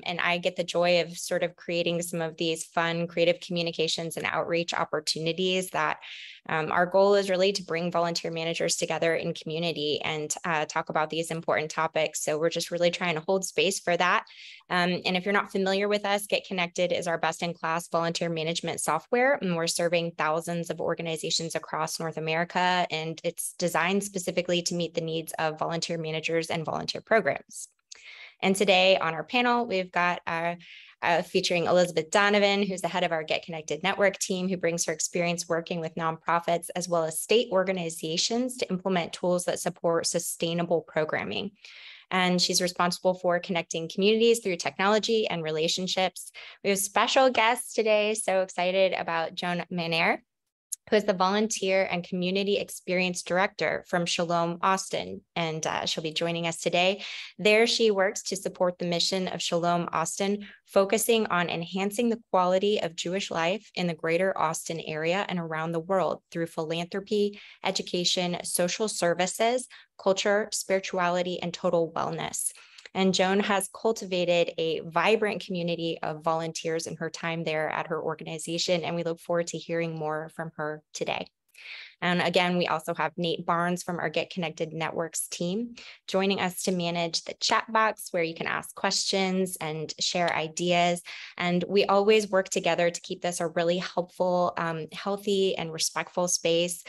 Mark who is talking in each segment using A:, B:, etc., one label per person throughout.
A: And I get the joy of sort of creating some of these fun, creative communications and outreach opportunities that our goal is really to bring volunteer managers together in community and talk about these important topics. So we're just really trying to hold space for that. And if you're not familiar with us, Get Connected is our best-in-class volunteer management software, and we're serving thousands of organizations across North America, and it's designed specifically to meet the needs of volunteer managers and volunteer programs. And today on our panel, we've got featuring Elizabeth Donovan, who's the head of our Get Connected Network team, who brings her experience working with nonprofits as well as state organizations to implement tools that support sustainable programming. And she's responsible for connecting communities through technology and relationships. We have special guests today, so excited about Joan Maner, who is the Volunteer and Community Experience Director from Shalom Austin, and she'll be joining us today. There, she works to support the mission of Shalom Austin, focusing on enhancing the quality of Jewish life in the greater Austin area and around the world through philanthropy, education, social services, culture, spirituality, and total wellness. And Joan has cultivated a vibrant community of volunteers in her time there at her organization, and we look forward to hearing more from her today. And again, we also have Nate Barnes from our Get Connected Networks team joining us to manage the chat box where you can ask questions and share ideas. And we always work together to keep this a really helpful, healthy, and respectful space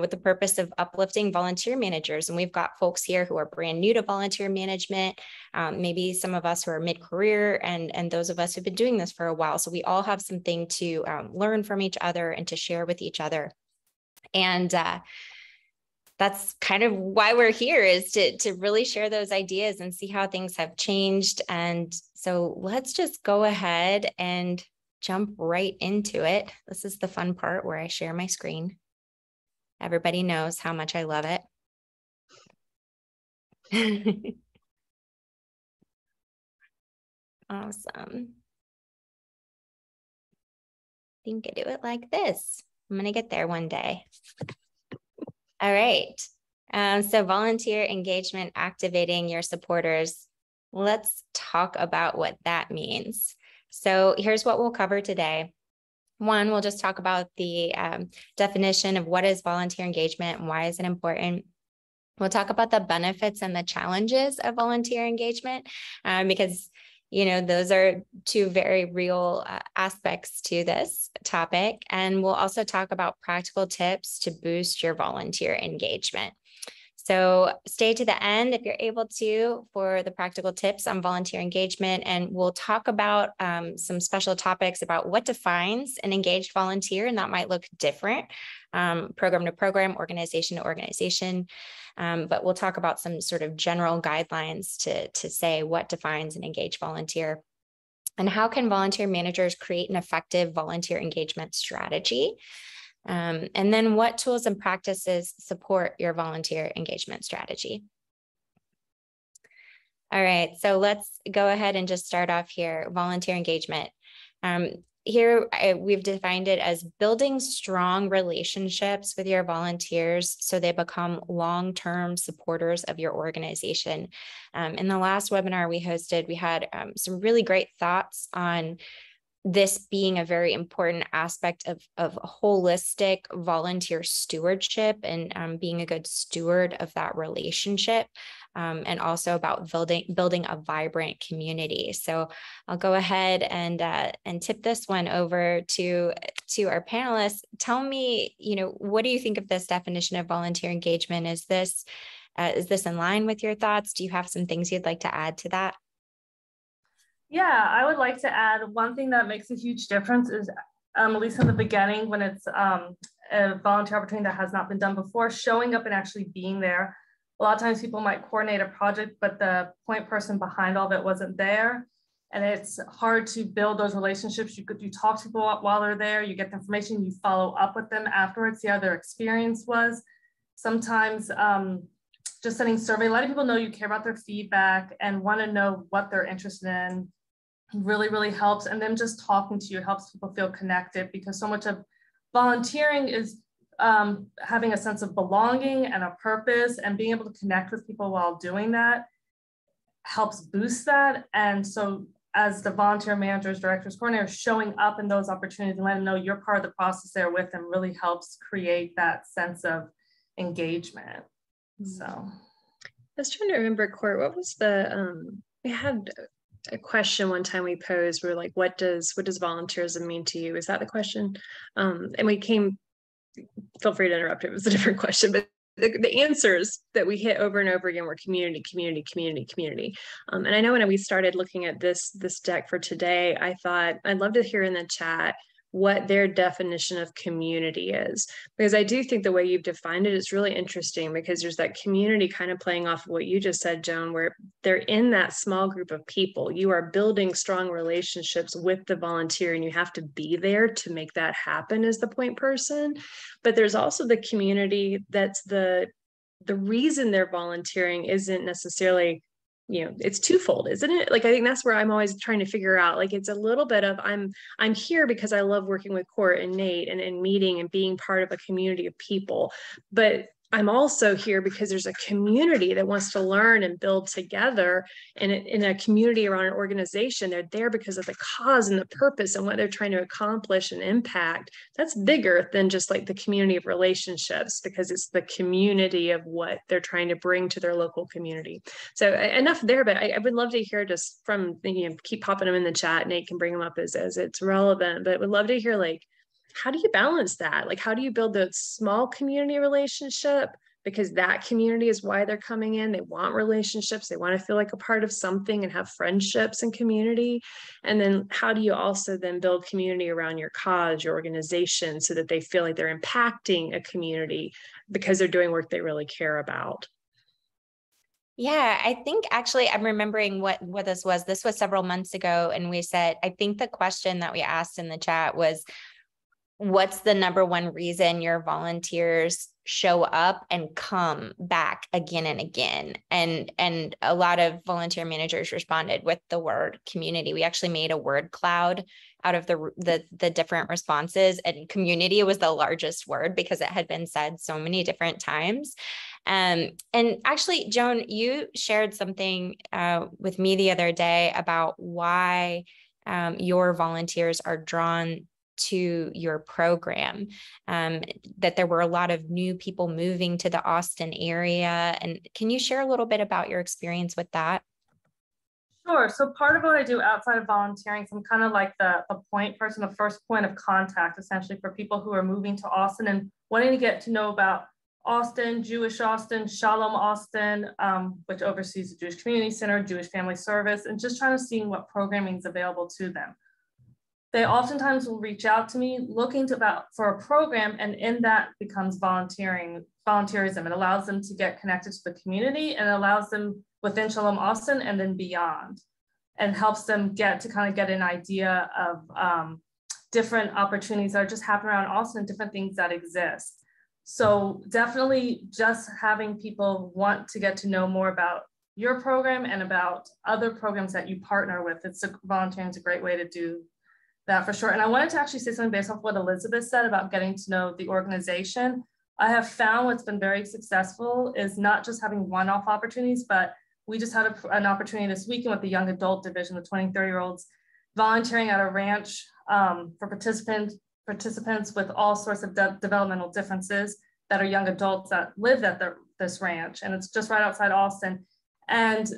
A: with the purpose of uplifting volunteer managers. And we've got folks here who are brand new to volunteer management, maybe some of us who are mid-career, and those of us who've been doing this for a while. So we all have something to learn from each other and to share with each other. And that's kind of why we're here, is to really share those ideas and see how things have changed. And so let's just go ahead and jump right into it. This is the fun part where I share my screen. Everybody knows how much I love it. Awesome. I think I do it like this. I'm going to get there one day. All right. So volunteer engagement, activating your supporters. Let's talk about what that means. So here's what we'll cover today. One, we'll just talk about the definition of what is volunteer engagement and why is it important. We'll talk about the benefits and the challenges of volunteer engagement, because those are two very real aspects to this topic. And we'll also talk about practical tips to boost your volunteer engagement. So stay to the end if you're able to for the practical tips on volunteer engagement. And we'll talk about some special topics about what defines an engaged volunteer, and that might look different program to program, organization to organization. But we'll talk about some sort of general guidelines to say what defines an engaged volunteer. And how can volunteer managers create an effective volunteer engagement strategy? And then what tools and practices support your volunteer engagement strategy? All right, so let's go ahead and just start off here. Volunteer engagement. Here, we've defined it as building strong relationships with your volunteers so they become long-term supporters of your organization. In the last webinar we hosted, we had some really great thoughts on this being a very important aspect of holistic volunteer stewardship and being a good steward of that relationship, and also about building a vibrant community. So I'll go ahead and tip this one over to our panelists. Tell me, what do you think of this definition of volunteer engagement? Is this in line with your thoughts? Do you have some things you'd like to add to that?
B: Yeah, I would like to add one thing that makes a huge difference is, at least in the beginning, when it's a volunteer opportunity that has not been done before, showing up and actually being there. A lot of times people might coordinate a project, but the point person behind all of it wasn't there. And it's hard to build those relationships. You talk to people while they're there, you get the information, you follow up with them afterwards, see how their experience was. Sometimes just sending survey, letting people know you care about their feedback and want to know what they're interested in really, really helps. And then just talking to you helps people feel connected, because so much of volunteering is having a sense of belonging and a purpose, and being able to connect with people while doing that helps boost that. And so as the volunteer managers, directors, coordinators, showing up in those opportunities and letting them know you're part of the process there with them really helps create that sense of engagement. So
C: I was trying to remember, Court, what was we had a question one time we posed, we're like, what does volunteerism mean to you? Is that the question? And we came, feel free to interrupt, it was a different question, but the answers that we hit over and over again were community, community, community, community. And I know when we started looking at this deck for today, I thought I'd love to hear in the chat what their definition of community is, because I do think the way you've defined it is really interesting, because there's that community kind of playing off of what you just said, Joan, where they're in that small group of people. You are building strong relationships with the volunteer, and you have to be there to make that happen as the point person. But there's also the community that's the reason they're volunteering isn't necessarily, it's twofold, isn't it? Like, I think that's where I'm always trying to figure out, like, it's a little bit of I'm here because I love working with Court and Nate and meeting and being part of a community of people, but I'm also here because there's a community that wants to learn and build together, and in a community around an organization. They're there because of the cause and the purpose and what they're trying to accomplish and impact. That's bigger than just like the community of relationships, because it's the community of what they're trying to bring to their local community. So enough there, but I would love to hear just from, keep popping them in the chat. Nate can bring them up as it's relevant, but would love to hear, like, how do you balance that? Like, how do you build that small community relationship? Because that community is why they're coming in. They want relationships. They want to feel like a part of something and have friendships and community. And then how do you also then build community around your cause, your organization, so that they feel like they're impacting a community because they're doing work they really care about?
A: Yeah, I think actually I'm remembering what this was. This was several months ago. And we said, I think the question that we asked in the chat was, what's the number one reason your volunteers show up and come back again and again? And a lot of volunteer managers responded with the word community. We actually made a word cloud out of the different responses, and community was the largest word because it had been said so many different times. And actually, Joan, you shared something with me the other day about why your volunteers are drawn to your program, that there were a lot of new people moving to the Austin area. And can you share a little bit about your experience with that?
B: Sure. So part of what I do outside of volunteering, so I'm kind of like the point person, the first point of contact, essentially, for people who are moving to Austin and wanting to get to know about Austin, Jewish Austin, Shalom Austin, which oversees the Jewish Community Center, Jewish Family Service, and just trying to see what programming is available to them. They oftentimes will reach out to me looking for a program, and in that becomes volunteerism. It allows them to get connected to the community, and it allows them within Shalom Austin and then beyond, and helps them get an idea of different opportunities that are just happening around Austin, different things that exist. So definitely just having people want to get to know more about your program and about other programs that you partner with. Volunteering is a great way to do that for sure. And I wanted to actually say something based off what Elizabeth said about getting to know the organization. I have found what's been very successful is not just having one-off opportunities, but we just had an opportunity this weekend with the young adult division, the 20, 30-year-olds, volunteering at a ranch for participants with all sorts of developmental differences that are young adults that live at this ranch. And it's just right outside Austin. And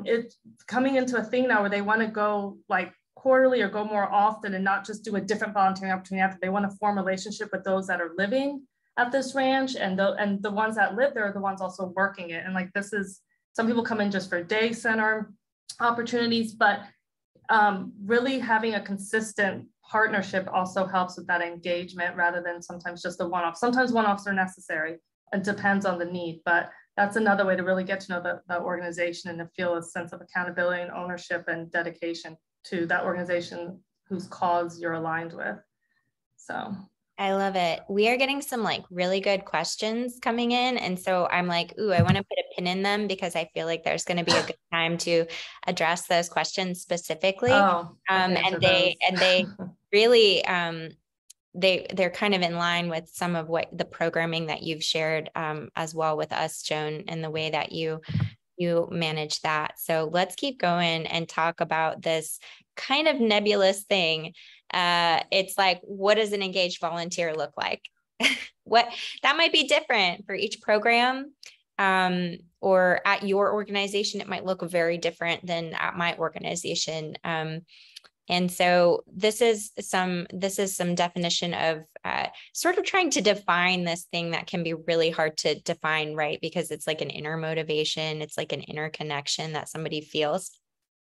B: it's coming into a thing now where they want to go like quarterly or go more often and not just do a different volunteering opportunity after. They want to form a relationship with those that are living at this ranch, and the ones that live there are the ones also working it. And like, this is, some people come in just for day center opportunities, but really having a consistent partnership also helps with that engagement rather than sometimes just a one-off. Sometimes one-offs are necessary. It depends on the need, but that's another way to really get to know the organization and to feel a sense of accountability and ownership and dedication to that organization whose cause you're aligned with. So
A: I love it. We are getting some like really good questions coming in. And so I'm like, ooh, I want to put a pin in them because I feel like there's going to be a good time to address those questions specifically. And they really, they're kind of in line with some of what the programming that you've shared as well with us, Joan, and the way that you you manage that. So let's keep going and talk about this kind of nebulous thing. It's like, what does an engaged volunteer look like? What that might be different for each program, or at your organization, it might look very different than at my organization. And so this is some definition of sort of trying to define this thing that can be really hard to define, right? Because it's like an inner motivation, it's like an inner connection that somebody feels,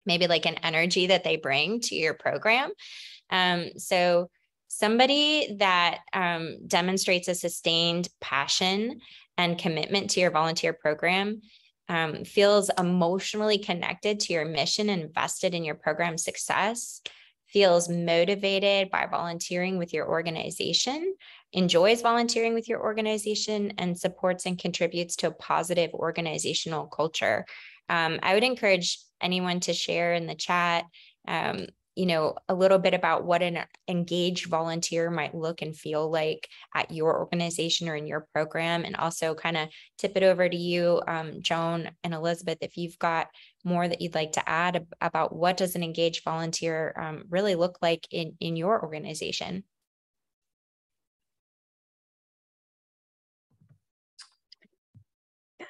A: maybe like an energy that they bring to your program. So somebody that demonstrates a sustained passion and commitment to your volunteer program, feels emotionally connected to your mission, invested in your program success, feels motivated by volunteering with your organization, enjoys volunteering with your organization, and supports and contributes to a positive organizational culture. I would encourage anyone to share in the chat, a little bit about what an engaged volunteer might look and feel like at your organization or in your program. And also kind of tip it over to you, Joan and Elizabeth, if you've got more that you'd like to add about what does an engaged volunteer really look like in your organization.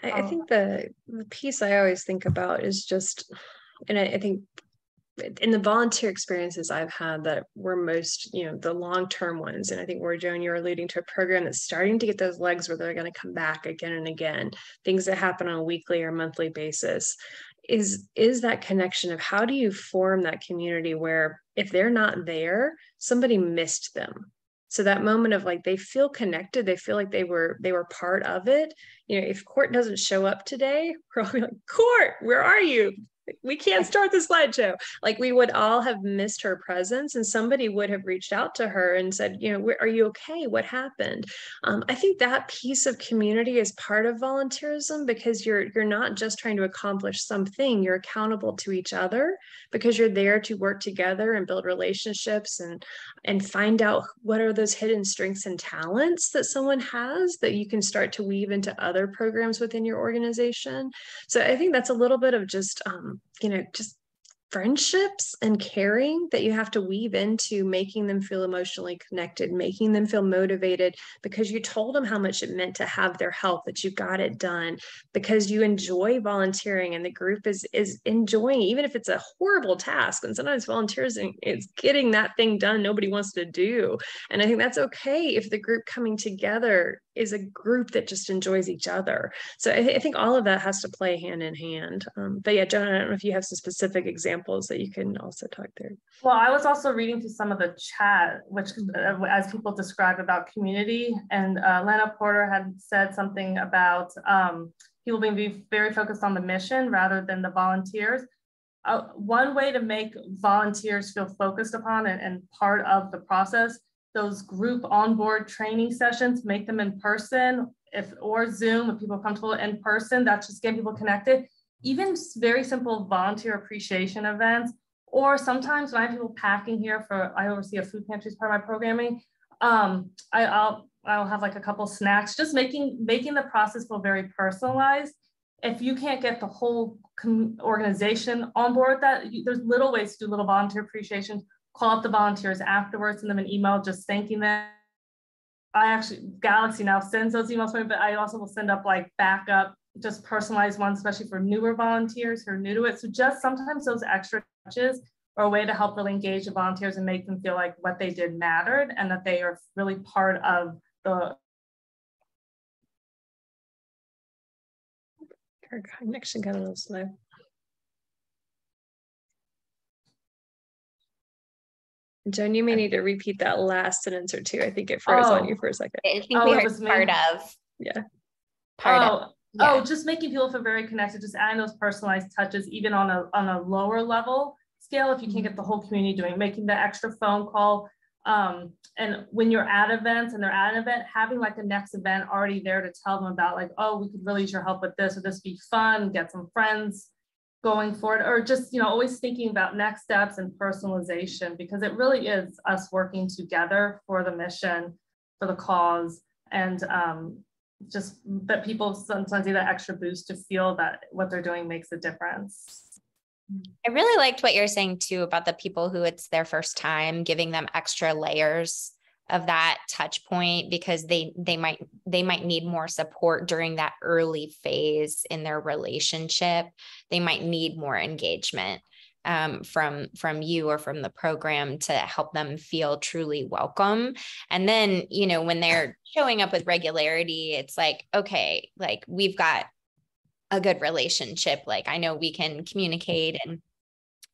C: I think the piece I always think about is just, and I think in the volunteer experiences I've had that were most, the long-term ones, and I think where Joan, you're alluding to a program that's starting to get those legs where they're going to come back again and again, things that happen on a weekly or monthly basis, is that connection of how do you form that community where if they're not there, somebody missed them. So that moment of like, they feel connected, they feel like they were part of it. If Court doesn't show up today, we're all like, Court, where are you? We can't start the slideshow. Like, we would all have missed her presence, and somebody would have reached out to her and said, are you okay? What happened? I think that piece of community is part of volunteerism, because you're not just trying to accomplish something, you're accountable to each other, because you're there to work together and build relationships and find out what are those hidden strengths and talents that someone has that you can start to weave into other programs within your organization. So I think that's a little bit of just just friendships and caring that you have to weave into making them feel emotionally connected, making them feel motivated because you told them how much it meant to have their help, that you got it done, because you enjoy volunteering and the group is enjoying, even if it's a horrible task. And sometimes volunteers is getting that thing done nobody wants to do. And I think that's okay if the group coming together is a group that just enjoys each other. So I think all of that has to play hand in hand. But yeah, Joan, I don't know if you have some specific examples that you can also talk through.
B: Well, I was also reading through some of the chat, which as people describe about community, and Lena Porter had said something about people being very focused on the mission rather than the volunteers. One way to make volunteers feel focused upon and part of the process, those group onboard training sessions, make them in person, or Zoom, if people are comfortable in person, that's just getting people connected. Even very simple volunteer appreciation events, or sometimes when I have people packing here I oversee a food pantry as part of my programming. I'll have like a couple snacks, just making the process feel very personalized. If you can't get the whole organization on board with that, there's little ways to do little volunteer appreciation. Call up the volunteers afterwards, send them an email just thanking them. Galaxy now sends those emails for me, but I also will send up like backup, just personalized ones, especially for newer volunteers who are new to it. So just sometimes those extra touches are a way to help really engage the volunteers and make them feel like what they did mattered and that they are really part of the.
C: Our connection got a little slow. Joan, you may need to repeat that last sentence or two. I think it froze on you for a second.
A: I think we heard part of.
C: Yeah.
B: Just making people feel very connected, just adding those personalized touches, even on a lower level scale, if you can't get the whole community doing, making the extra phone call. And when you're at events and they're at an event, having like a next event already there to tell them about, like, oh, we could really use your help with this, or this be fun, get some friends going forward, or just, always thinking about next steps and personalization, because it really is us working together for the mission, for the cause. And just that people sometimes need that extra boost to feel that what they're doing makes a difference.
A: I really liked what you're saying too about the people who it's their first time, giving them extra layers of that touch point, because they might need more support during that early phase in their relationship. They might need more engagement from you or from the program to help them feel truly welcome. And then, you know, when they're showing up with regularity, it's like, okay, like we've got a good relationship. Like I know we can communicate and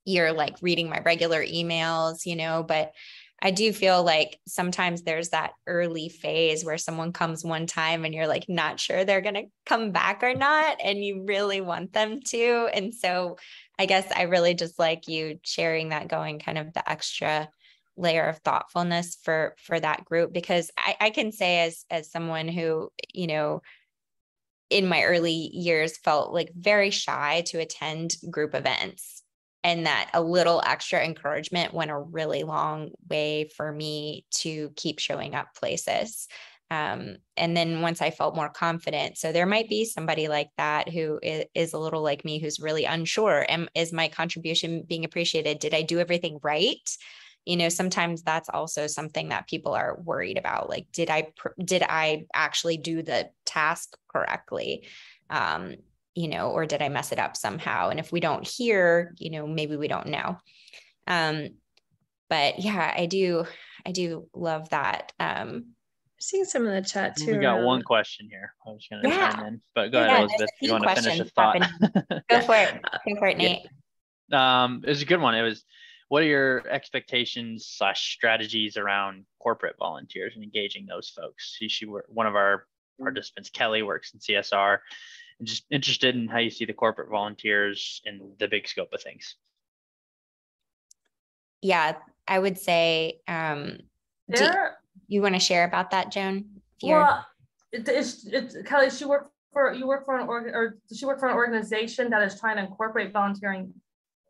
A: you're like reading my regular emails, you know, but I do feel like sometimes there's that early phase where someone comes one time and you're like not sure they're going to come back or not, and you really want them to. And so I guess I really just like you sharing that, going kind of the extra layer of thoughtfulness for that group, because I can say as someone who, you know, in my early years felt like very shy to attend group events, and that a little extra encouragement went a really long way for me to keep showing up places. And then once I felt more confident, so there might be somebody like that who is a little like me, who's really unsure. Is my contribution being appreciated? Did I do everything right? You know, sometimes that's also something that people are worried about. Like, did I actually do the task correctly? You know, or did I mess it up somehow? And if we don't hear, you know, maybe we don't know. But yeah, I do love that.
C: Seeing some in the chat too.
D: We got one question here. I was going to chime in, but go ahead, Elizabeth. You want to finish a thought?
A: Go for it, Nate.
D: It was a good one. It was, what are your expectations / strategies around corporate volunteers and engaging those folks? One of our participants, Kelly, works in CSR, and just interested in how you see the corporate volunteers in the big scope of things.
A: Yeah, I would say, you want to share about that, Joan?
B: Well, Kelly, does she work for an organization that is trying to incorporate volunteering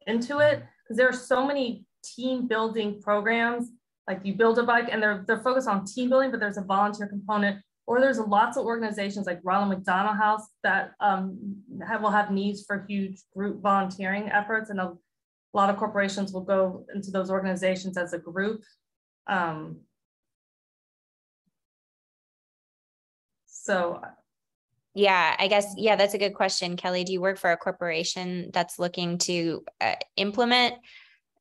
B: into it? Because there are so many team building programs, like you build a bike and they're focused on team building, but there's a volunteer component. Or there's lots of organizations like Ronald McDonald House that will have needs for huge group volunteering efforts, and a lot of corporations will go into those organizations as a group. So
A: yeah, I guess, yeah, that's a good question. Kelly, do you work for a corporation that's looking to implement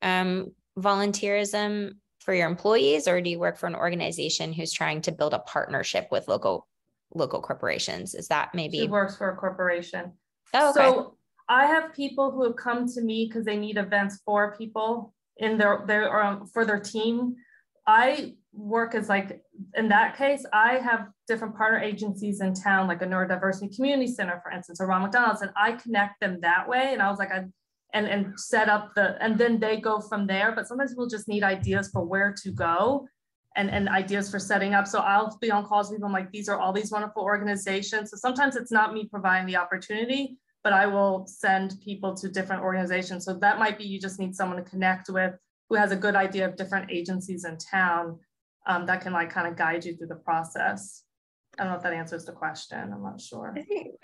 A: volunteerism for your employees, or do you work for an organization who's trying to build a partnership with local corporations? Is that maybe?
B: She works for a corporation.
A: Oh, okay. So
B: I have people who have come to me because they need events for people in for their team. I work as like, in that case, I have different partner agencies in town, like a neurodiversity community center, for instance, or Ron McDonald's, and I connect them that way. And I was like, and set up and then they go from there. But sometimes we'll just need ideas for where to go and ideas for setting up. So I'll be on calls with people. I'm like, these are all these wonderful organizations. So sometimes it's not me providing the opportunity, but I will send people to different organizations. So that might be, you just need someone to connect with who has a good idea of different agencies in town that can like kind of guide you through the process. I don't know if that answers the question. I'm not sure.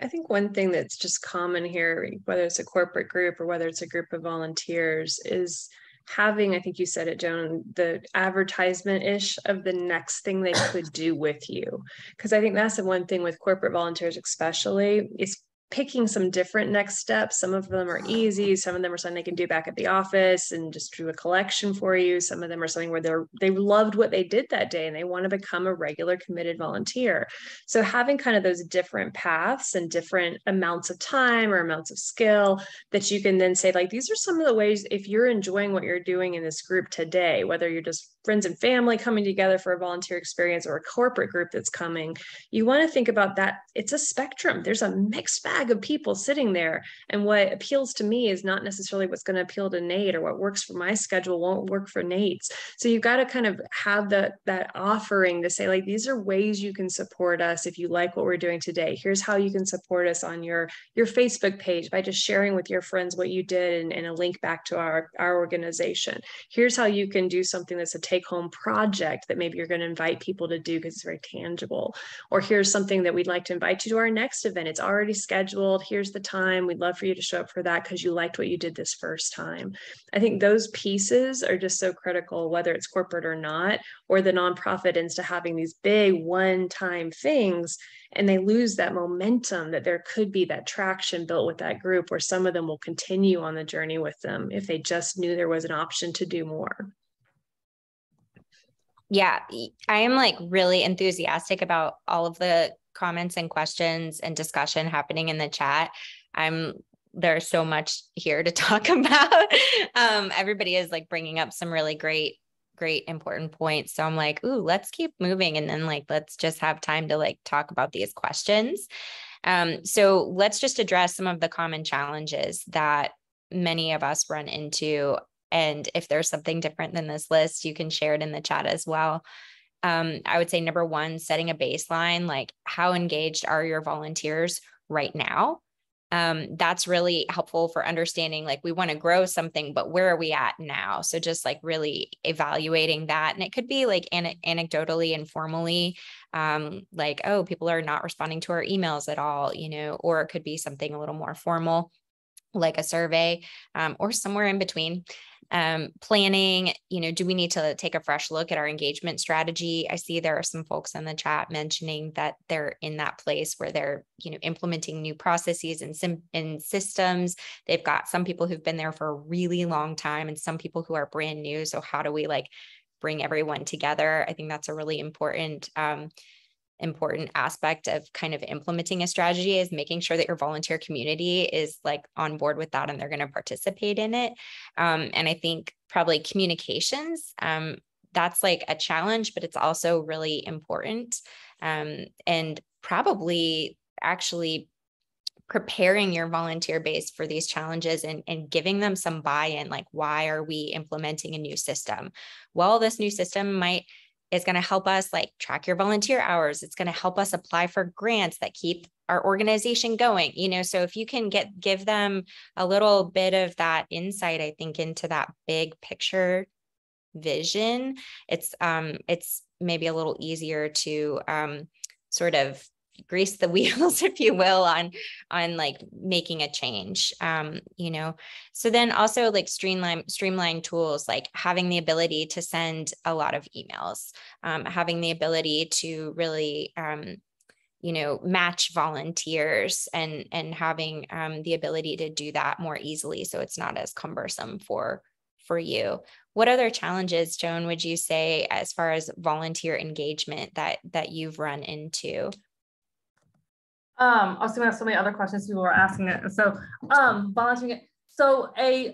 C: I think one thing that's just common here, whether it's a corporate group or whether it's a group of volunteers, is having, I think you said it, Joan, the advertisement-ish of the next thing they could do with you. Because I think that's the one thing with corporate volunteers especially, is picking some different next steps. Some of them are easy. Some of them are something they can do back at the office and just do a collection for you. Some of them are something where they loved what they did that day and they want to become a regular committed volunteer. So having kind of those different paths and different amounts of time or amounts of skill that you can then say, like, these are some of the ways, if you're enjoying what you're doing in this group today, whether you're just friends and family coming together for a volunteer experience or a corporate group that's coming, you want to think about that. It's a spectrum. There's a mixed bag bag of people sitting there. And what appeals to me is not necessarily what's going to appeal to Nate, or what works for my schedule won't work for Nate's. So you've got to kind of have that offering to say, like, these are ways you can support us if you like what we're doing today. Here's how you can support us on your Facebook page by just sharing with your friends what you did and a link back to our organization. Here's how you can do something that's a take-home project that maybe you're going to invite people to do because it's very tangible. Or here's something that we'd like to invite you to our next event. It's already scheduled. Here's the time. We'd love for you to show up for that because you liked what you did this first time. I think those pieces are just so critical, whether it's corporate or not, or the nonprofit ends to having these big one-time things, and they lose that momentum that there could be that traction built with that group, where some of them will continue on the journey with them if they just knew there was an option to do more.
A: Yeah, I am like really enthusiastic about all of the comments and questions and discussion happening in the chat. There's so much here to talk about. Everybody is like bringing up some really great important points. So I'm like, ooh, let's keep moving. And then like, let's just have time to like talk about these questions. So let's just address some of the common challenges that many of us run into. And if there's something different than this list, you can share it in the chat as well. I would say number one, setting a baseline, like how engaged are your volunteers right now? That's really helpful for understanding, like, we want to grow something, but where are we at now? So just like really evaluating that. And it could be like anecdotally, informally, like, oh, people are not responding to our emails at all, you know, or it could be something a little more formal, like a survey, or somewhere in between. Planning, you know, do we need to take a fresh look at our engagement strategy? I see there are some folks in the chat mentioning that they're in that place where they're, you know, implementing new processes and systems. They've got some people who've been there for a really long time and some people who are brand new. So how do we like bring everyone together? I think that's a really important aspect of kind of implementing a strategy, is making sure that your volunteer community is like on board with that and they're going to participate in it. And I think probably communications, that's like a challenge, but it's also really important. And probably actually preparing your volunteer base for these challenges and giving them some buy-in, like, why are we implementing a new system? Well, this new system is going to help us like track your volunteer hours. It's going to help us apply for grants that keep our organization going, you know. So if you can give them a little bit of that insight, I think, into that big picture vision, it's maybe a little easier to sort of grease the wheels, if you will, on like making a change, you know. So then also like streamline tools, like having the ability to send a lot of emails, having the ability to really, you know, match volunteers and having the ability to do that more easily, so it's not as cumbersome for you. What other challenges, Joan, would you say as far as volunteer engagement that you've run into?
B: I was thinking of so many other questions people were asking it. So volunteering. So a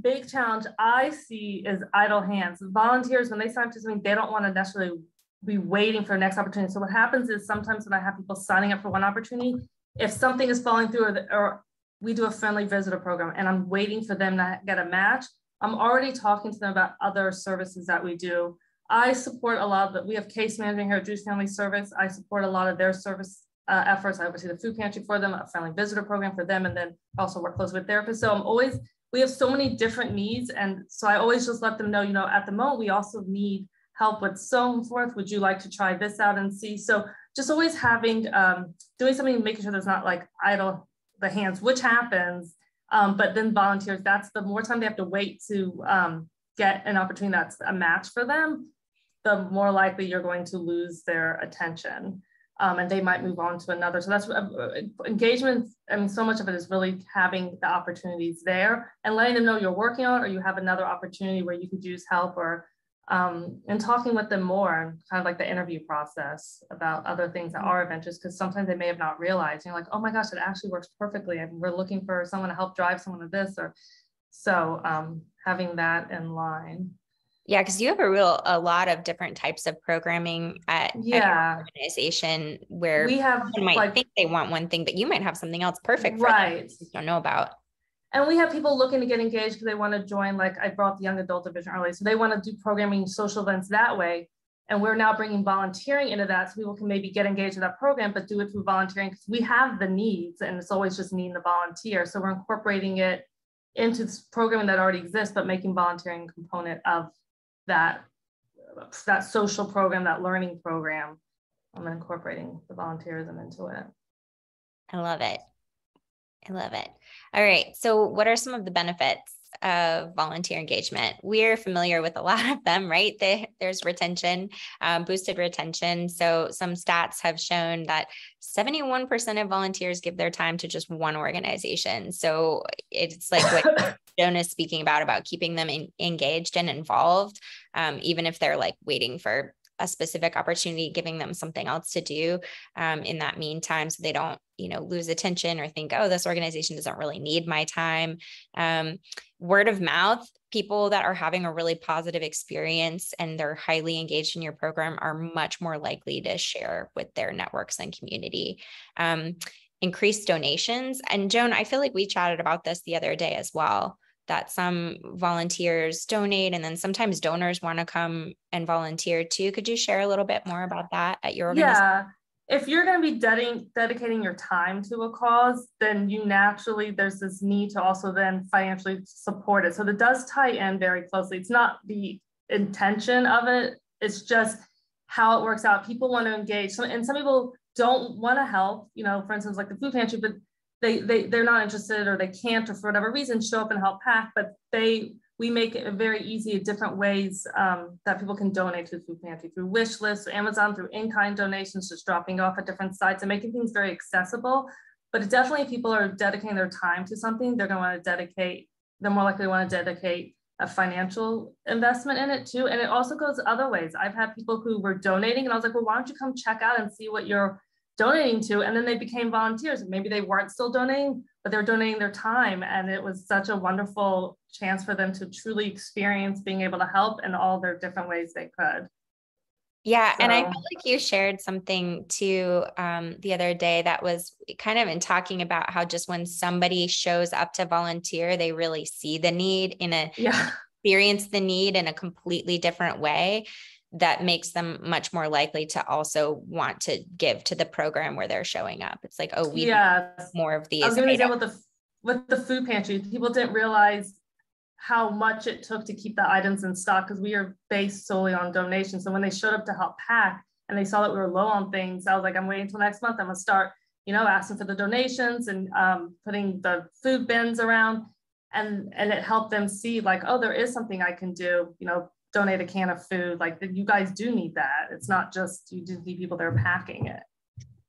B: big challenge I see is idle hands. Volunteers, when they sign up to something, they don't want to necessarily be waiting for the next opportunity. So what happens is sometimes when I have people signing up for one opportunity, if something is falling through, or we do a friendly visitor program and I'm waiting for them to get a match, I'm already talking to them about other services that we do. I support a lot of we have case management here at Druze Family Service. I support a lot of their service efforts. I oversee the food pantry for them, a friendly visitor program for them, and then also work closely with therapists. So we have so many different needs. And so I always just let them know, you know, at the moment, we also need help with so forth. Would you like to try this out and see? So just always having, doing something, making sure there's not like idle the hands, which happens, but then volunteers, that's the more time they have to wait to get an opportunity that's a match for them, the more likely you're going to lose their attention. And they might move on to another. So that's engagement. I mean, so much of it is really having the opportunities there and letting them know you're working on it, or you have another opportunity where you could use help, or and talking with them more, kind of like the interview process about other things that are of interest, because sometimes they may have not realized, you're like, oh my gosh, it actually works perfectly. And we're looking for someone to help drive someone to this, or so having that in line.
A: Yeah, because you have a lot of different types of programming at your organization where
B: we have
A: someone might think they want one thing, but you might have something else perfect for them you just don't know about.
B: And we have people looking to get engaged because they want to join, like I brought the young adult division early. So they want to do programming, social events that way. And we're now bringing volunteering into that so people can maybe get engaged in that program, but do it through volunteering because we have the needs and it's always just needing the volunteer. So we're incorporating it into this programming that already exists, but making volunteering a component of that social program, that learning program. I'm incorporating the volunteerism into it.
A: I love it. I love it. All right. So what are some of the benefits of volunteer engagement? We're familiar with a lot of them, right? There's retention, boosted retention. So some stats have shown that 71% of volunteers give their time to just one organization. So it's like what Joan is speaking about keeping them engaged and involved, even if they're like waiting for a specific opportunity, giving them something else to do in that meantime, so they don't, lose attention or think, oh, this organization doesn't really need my time. Word of mouth, people that are having a really positive experience and they're highly engaged in your program are much more likely to share with their networks and community. Increased donations. And Joan, I feel like we chatted about this the other day as well, that some volunteers donate and then sometimes donors want to come and volunteer too. Could you share a little bit more about that at your organization?
B: Yeah, if you're going to be dedicating your time to a cause, then there's this need to also then financially support it. So that does tie in very closely. It's not the intention of it. It's just how it works out. People want to engage. And some people don't want to help, for instance, like the food pantry, but they're not interested or they can't, or for whatever reason, show up and help pack, but we make it very easy, different ways that people can donate to the food pantry, through wish lists, Amazon, through in-kind donations, just dropping off at different sites and making things very accessible. But definitely if people are dedicating their time to something, they're more likely to want to dedicate a financial investment in it too. And it also goes other ways. I've had people who were donating and I was like, well, why don't you come check out and see what you're donating to? And then they became volunteers. Maybe they weren't still donating, but they're donating their time. And it was such a wonderful chance for them to truly experience being able to help in all their different ways they could.
A: Yeah. And I feel like you shared something too the other day that was kind of in talking about how just when somebody shows up to volunteer, they really see the need experience the need in a completely different way. That makes them much more likely to also want to give to the program where they're showing up. It's like, oh, we need more of these.
B: I was going to say with the food pantry, people didn't realize how much it took to keep the items in stock because we are based solely on donations. So when they showed up to help pack and they saw that we were low on things, I was like, I'm waiting until next month. I'm going to start, asking for the donations and putting the food bins around. And it helped them see like, oh, there is something I can do, donate a can of food. Like you guys do need that. It's not just, you do need people that are packing it.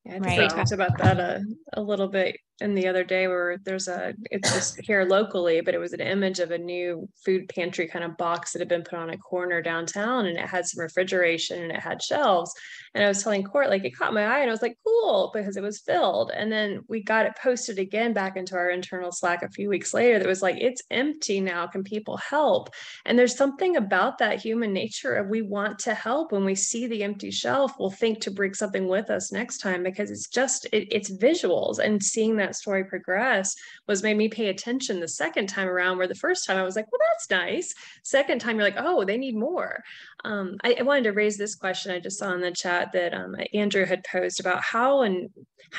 C: Yeah, I think we talked about that a little bit in the other day where it's just here locally, but it was an image of a new food pantry kind of box that had been put on a corner downtown and it had some refrigeration and it had shelves. And I was telling Court, like it caught my eye and I was like, cool, because it was filled. And then we got it posted again back into our internal Slack a few weeks later that was like, it's empty now. Can people help? And there's something about that human nature of we want to help. When we see the empty shelf, we'll think to bring something with us next time because it's just, it's visuals, and seeing that story progress made me pay attention the second time around, where the first time I was like, well, that's nice. Second time you're like, oh, they need more. I wanted to raise this question. I just saw in the chat that Andrew had posed about how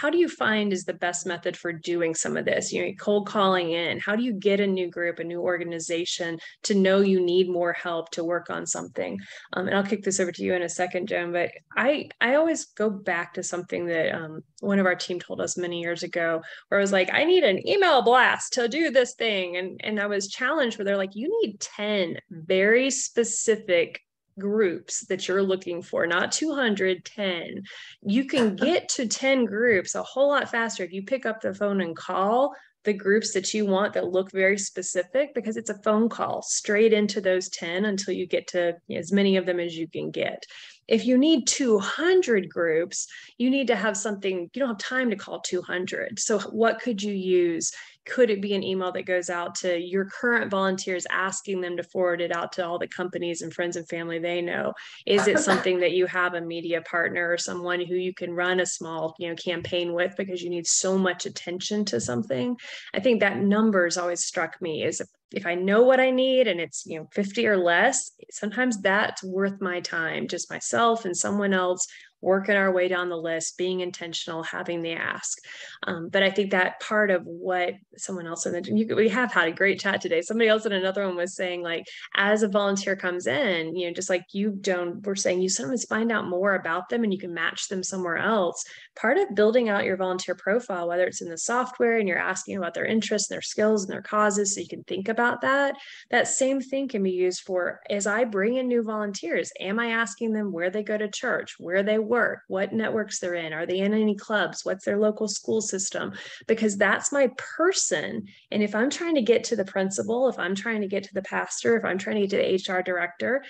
C: do you find is the best method for doing some of this? Cold calling in. How do you get a new group, a new organization to know you need more help to work on something? And I'll kick this over to you in a second, Joan. But I always go back to something that one of our team told us many years ago, where I was like, I need an email blast to do this thing, and I was challenged where they're like, you need 10 very specific groups that you're looking for, not 200, 10. You can get to 10 groups a whole lot faster if you pick up the phone and call the groups that you want that look very specific, because it's a phone call straight into those 10 until you get to as many of them as you can get. If you need 200 groups, you need to have something, you don't have time to call 200. So what could you use? Could it be an email that goes out to your current volunteers, asking them to forward it out to all the companies and friends and family they know? Is it something that you have a media partner or someone who you can run a small, campaign with because you need so much attention to something? I think that numbers always struck me is if I know what I need and it's 50 or less, sometimes that's worth my time, just myself and someone else working our way down the list, being intentional, having the ask. But I think that part of what someone else in we have had a great chat today. Somebody else in another one was saying, like, as a volunteer comes in, just like you, Joan, we're saying you sometimes find out more about them and you can match them somewhere else. Part of building out your volunteer profile, whether it's in the software and you're asking about their interests, their skills, and their causes, so you can think about that. That same thing can be used for, as I bring in new volunteers, am I asking them where they go to church, where they work, what networks they're in, are they in any clubs, what's their local school system? Because that's my person. And if I'm trying to get to the principal, if I'm trying to get to the pastor, if I'm trying to get to the HR director,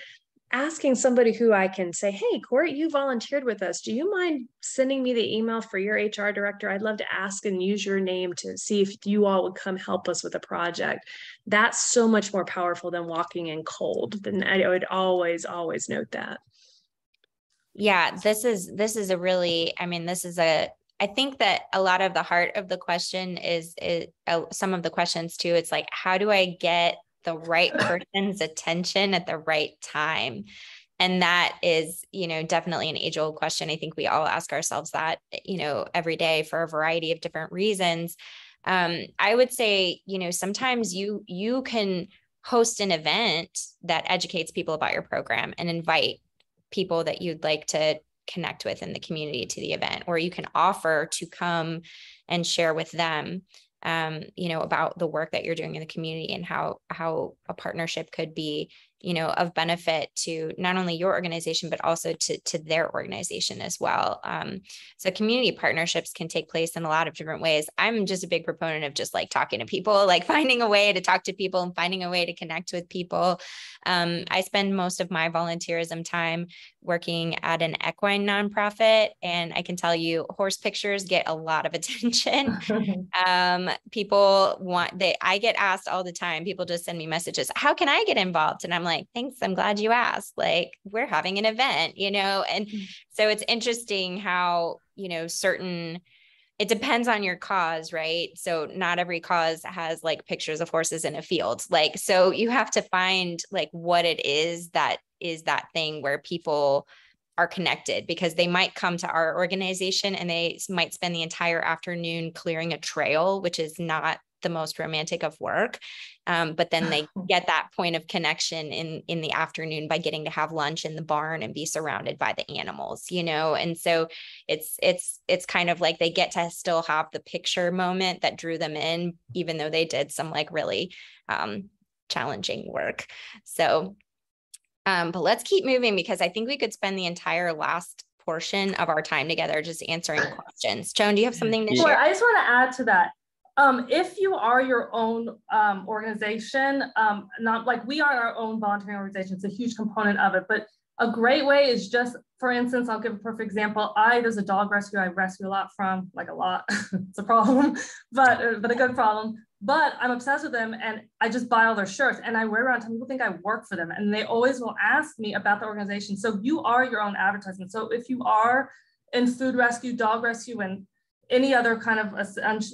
C: asking somebody who I can say, hey, Court, you volunteered with us. Do you mind sending me the email for your HR director? I'd love to ask and use your name to see if you all would come help us with a project. That's so much more powerful than walking in cold. Then I would always, always note that.
A: Yeah, this is a really, I think that a lot of the heart of the question is some of the questions too. It's like, how do I get the right person's attention at the right time? And that is, definitely an age-old question. I think we all ask ourselves that, every day for a variety of different reasons. I would say, sometimes you can host an event that educates people about your program and invite people that you'd like to connect with in the community to the event, or you can offer to come and share with them, about the work that you're doing in the community and how a partnership could be, of benefit to not only your organization, but also to their organization as well. So community partnerships can take place in a lot of different ways. I'm just a big proponent of just like talking to people, like finding a way to talk to people and finding a way to connect with people. I spend most of my volunteerism time working at an equine nonprofit, and I can tell you horse pictures get a lot of attention. I get asked all the time, people just send me messages, how can I get involved? And I'm like, thanks, I'm glad you asked. Like, we're having an event, and so it's interesting how, it depends on your cause, right? So not every cause has like pictures of horses in a field. Like, so you have to find like what it is that thing where people are connected, because they might come to our organization and they might spend the entire afternoon clearing a trail, which is not the most romantic of work. But then they get that point of connection in the afternoon by getting to have lunch in the barn and be surrounded by the animals, and so it's kind of like they get to still have the picture moment that drew them in, even though they did some like really challenging work. So but let's keep moving, because I think we could spend the entire last portion of our time together just answering questions. Joan, do you have something to share?
B: I just want to add to that. If you are your own organization, not like we are our own volunteering organization, it's a huge component of it, but a great way is just, for instance, I'll give a perfect example. There's a dog rescue I rescue a lot from, like a lot, it's a problem, but a good problem. But I'm obsessed with them, and I just buy all their shirts and I wear around town. People think I work for them, and they always will ask me about the organization. So you are your own advertisement. So if you are in food rescue, dog rescue, and any other kind of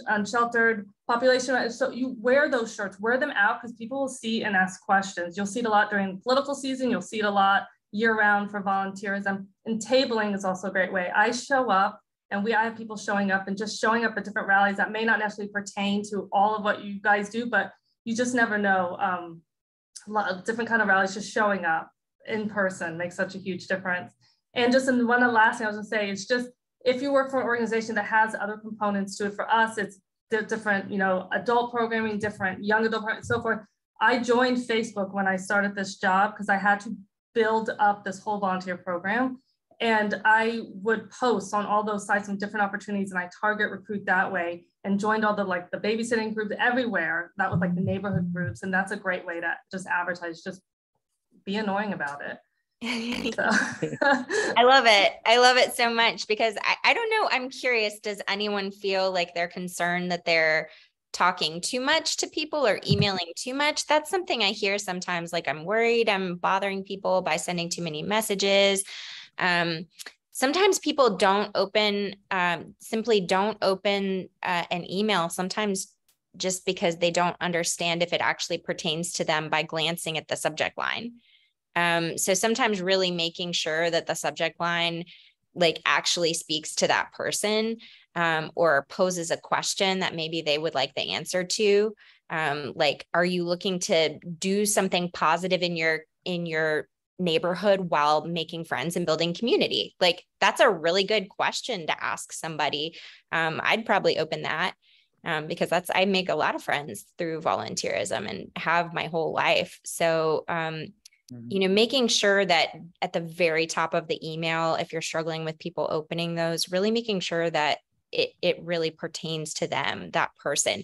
B: unsheltered population, so you wear those shirts, wear them out, because people will see and ask questions. You'll see it a lot during political season. You'll see it a lot year round for volunteerism. And tabling is also a great way. I show up, and I have people showing up and just showing up at different rallies that may not necessarily pertain to all of what you guys do, but you just never know. A lot of different kind of rallies, just showing up in person makes such a huge difference. And just one of the last thing I was gonna say is just, if you work for an organization that has other components to it, for us, it's different, adult programming, different young adult programming, so forth. I joined Facebook when I started this job because I had to build up this whole volunteer program. And I would post on all those sites with different opportunities, and I target recruit that way, and joined all the babysitting groups everywhere. That was like the neighborhood groups. And that's a great way to just advertise, just be annoying about it.
A: I love it. I love it so much because I don't know. I'm curious. Does anyone feel like they're concerned that they're talking too much to people or emailing too much? That's something I hear sometimes, like I'm worried I'm bothering people by sending too many messages. Sometimes people don't open, simply don't open an email, sometimes just because they don't understand if it actually pertains to them by glancing at the subject line. So sometimes really making sure that the subject line like actually speaks to that person, or poses a question that maybe they would like the answer to. Like, are you looking to do something positive in your neighborhood while making friends and building community? Like, that's a really good question to ask somebody. I'd probably open that. Because I make a lot of friends through volunteerism and have my whole life. So, making sure that at the very top of the email, if you're struggling with people opening those, really making sure that it really pertains to them, that person.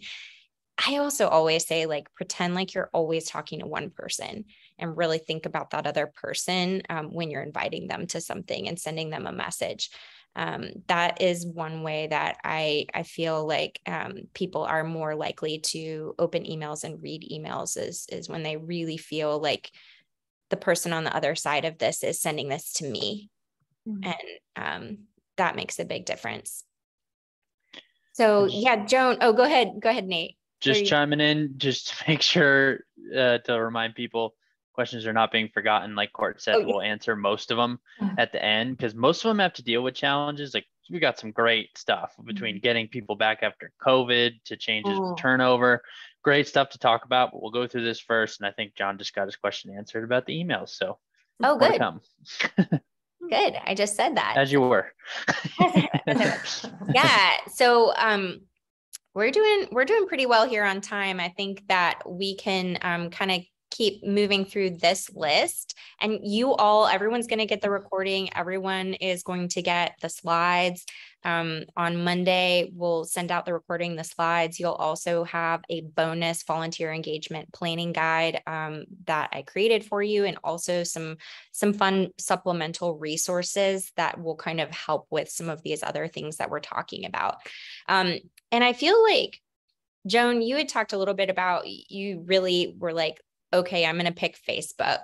A: I also always say, like, pretend like you're always talking to one person and really think about that other person when you're inviting them to something and sending them a message. That is one way that I feel like people are more likely to open emails and read emails is when they really feel like the person on the other side of this is sending this to me. And that makes a big difference. So yeah, Joan, go ahead, Nate.
D: Just chiming in, just to make sure to remind people, questions are not being forgotten. Like Court said, we'll answer most of them at the end, because most of them have to deal with challenges. Like, we got some great stuff between getting people back after COVID to changes with turnover. Great stuff to talk about, but we'll go through this first. And I think John just got his question answered about the emails. So
A: good. Good. I just said that.
D: As you were.
A: Yeah. So we're doing pretty well here on time. I think that we can kind of keep moving through this list, and everyone's going to get the recording. Everyone is going to get the slides. On Monday, we'll send out the recording, the slides. You'll also have a bonus volunteer engagement planning guide that I created for you, and also some fun supplemental resources that will kind of help with some of these other things that we're talking about. And I feel like, Joan, you had talked a little bit about, you really were like, okay, I'm going to pick Facebook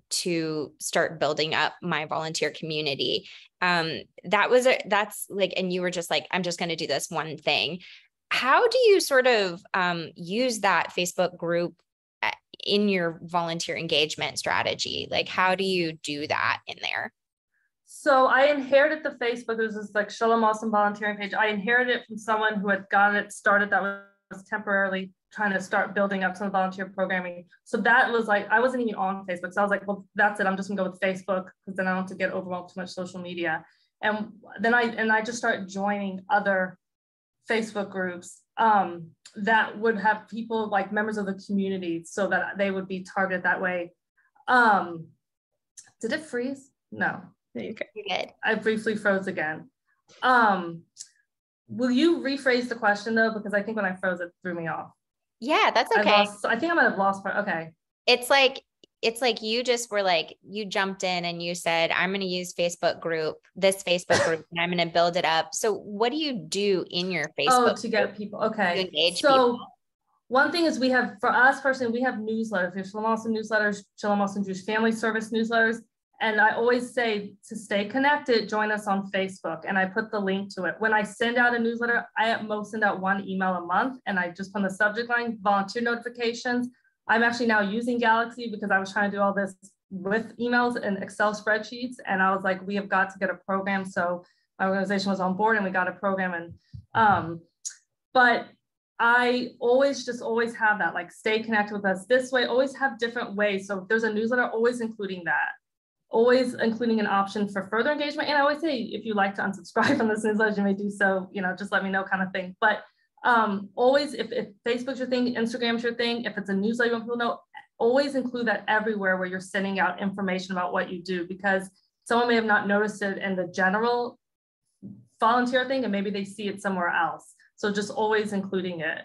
A: to start building up my volunteer community. That's like, and you were just like, I'm just going to do this one thing. How do you sort of use that Facebook group in your volunteer engagement strategy? Like, how do you do that in there?
B: So I inherited the Facebook. There's this like Shalom Awesome volunteering page. I inherited it from someone who had gotten it started that was temporarily trying to start building up some volunteer programming. So that was like, I wasn't even on Facebook. So I was like, well, that's it. I'm just gonna go with Facebook, because then I don't have to get overwhelmed too much social media. And then I just started joining other Facebook groups that would have people like members of the community, so that they would be targeted that way. Did it freeze? No.
A: You're good.
B: I briefly froze again. Will you rephrase the question though? Because I think when I froze, it threw me off.
A: Yeah, that's okay.
B: I think I might have lost part. Okay.
A: It's like you just were like, you jumped in and you said, I'm going to use this Facebook group, and I'm going to build it up. So what do you do in your Facebook
B: to get people? Okay.
A: To engage
B: people? One thing is, for us personally, we have newsletters. We have Shalom Awesome newsletters, Shalom Awesome Jewish Family Service newsletters. And I always say, to stay connected, join us on Facebook. And I put the link to it. When I send out a newsletter, I at most send out one email a month. And I just put the subject line, volunteer notifications. I'm actually now using Galaxy, because I was trying to do all this with emails and Excel spreadsheets. And I was like, we have got to get a program. So my organization was on board and we got a program. And but I always have that, like, stay connected with us this way, always have different ways. So if there's a newsletter, always including that. Always including an option for further engagement. And I always say, if you like to unsubscribe from this newsletter, you may do so, just let me know, kind of thing. But always, if Facebook's your thing, Instagram's your thing, if it's a newsletter you want people to know, always include that everywhere where you're sending out information about what you do, because someone may have not noticed it in the general volunteer thing, and maybe they see it somewhere else. So just always including it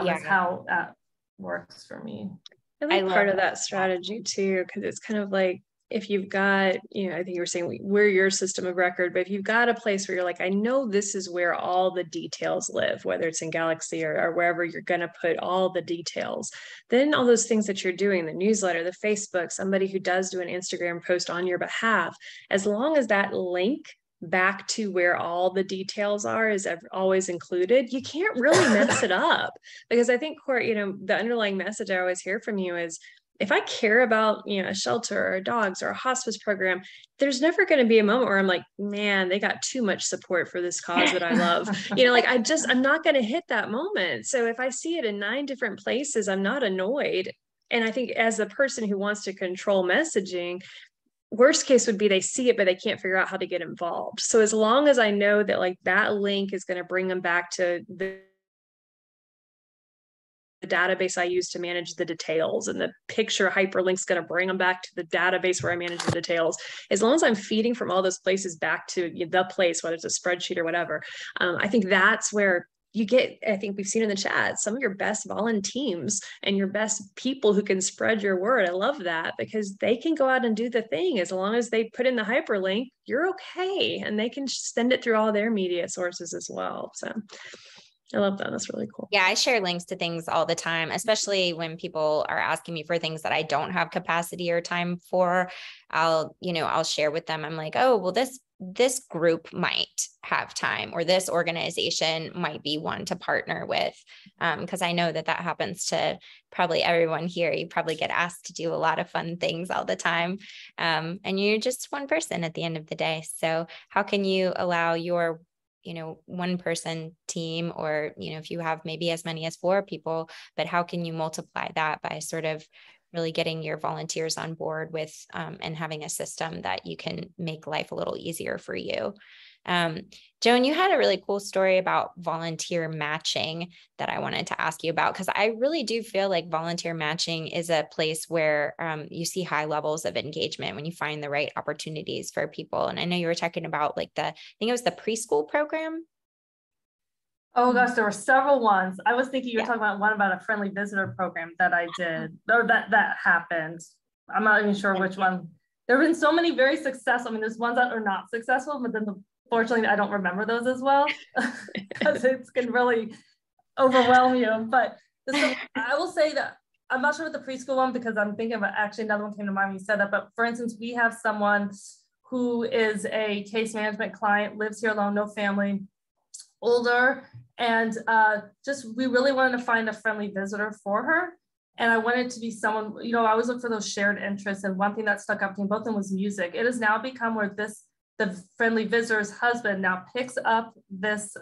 B: is how that works for me.
C: I like part of that strategy too, because it's kind of like, if you've got, you know, I think you were saying we're your system of record, but if you've got a place where you're like, I know this is where all the details live, whether it's in Galaxy or wherever you're going to put all the details, then all those things that you're doing, the newsletter, the Facebook, somebody who does do an Instagram post on your behalf, as long as that link back to where all the details are is always included, you can't really mess it up. Because I think, Court, you know, the underlying message I always hear from you is, if I care about, you know, a shelter or dogs or a hospice program, there's never going to be a moment where I'm like, man, they got too much support for this cause that I love. You know, like I'm not going to hit that moment. So if I see it in 9 different places, I'm not annoyed. And I think as a person who wants to control messaging, worst case would be they see it, but they can't figure out how to get involved. So as long as I know that like that link is going to bring them back to the database I use to manage the details, and the picture hyperlink's going to bring them back to the database where I manage the details. As long as I'm feeding from all those places back to the place, whether it's a spreadsheet or whatever, I think that's where you get, I think we've seen in the chat, some of your best volunteers and your best people who can spread your word. I love that, because they can go out and do the thing. As long as they put in the hyperlink, you're okay. And they can send it through all their media sources as well. So I love that. That's really cool.
A: Yeah, I share links to things all the time, especially when people are asking me for things that I don't have capacity or time for. I'll share with them. I'm like, oh, well, this group might have time, or this organization might be one to partner with. Because I know that happens to probably everyone here. You probably get asked to do a lot of fun things all the time. And you're just one person at the end of the day. So how can you allow your one person team, or, if you have maybe as many as 4 people, but how can you multiply that by sort of really getting your volunteers on board with, and having a system that you can make life a little easier for you. Joan, you had a really cool story about volunteer matching that I wanted to ask you about, because I really do feel like volunteer matching is a place where you see high levels of engagement when you find the right opportunities for people. And I know you were talking about I think it was the preschool program.
B: Oh gosh, there were several ones. I was thinking you were talking about one about a friendly visitor program that I did, or that happened. I'm not even sure which one. There have been so many very successful. I mean, there's ones that are not successful, but then fortunately, I don't remember those as well, because it can really overwhelm you. But I will say that I'm not sure with the preschool one, because I'm thinking of actually another one came to mind when you said that. But for instance, we have someone who is a case management client, lives here alone, no family, older, and we really wanted to find a friendly visitor for her. And I wanted to be someone, I always look for those shared interests. And one thing that stuck out to me, both of them, was music. It has now become where the friendly visitor's husband now picks up this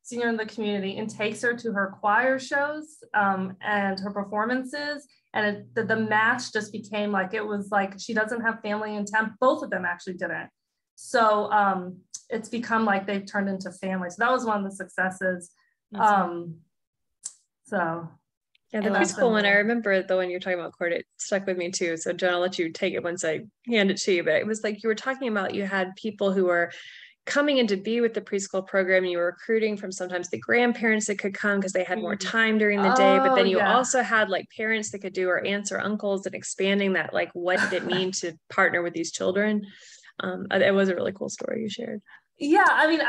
B: senior in the community and takes her to her choir shows and her performances. And the match just became like, it was like, she doesn't have family in town. Both of them actually didn't. So it's become like they've turned into family. So that was one of the successes.
C: Yeah, the preschool one, I remember the one you're talking about, Court, it stuck with me too. So John, I'll let you take it once I hand it to you. But it was like you were talking about, you had people who were coming in to be with the preschool program. You were recruiting from sometimes the grandparents that could come because they had more time during the day. But then you also had like parents that could do, or aunts or uncles, and expanding that, like, what did it mean to partner with these children? It was a really cool story you shared.
B: Yeah, I mean,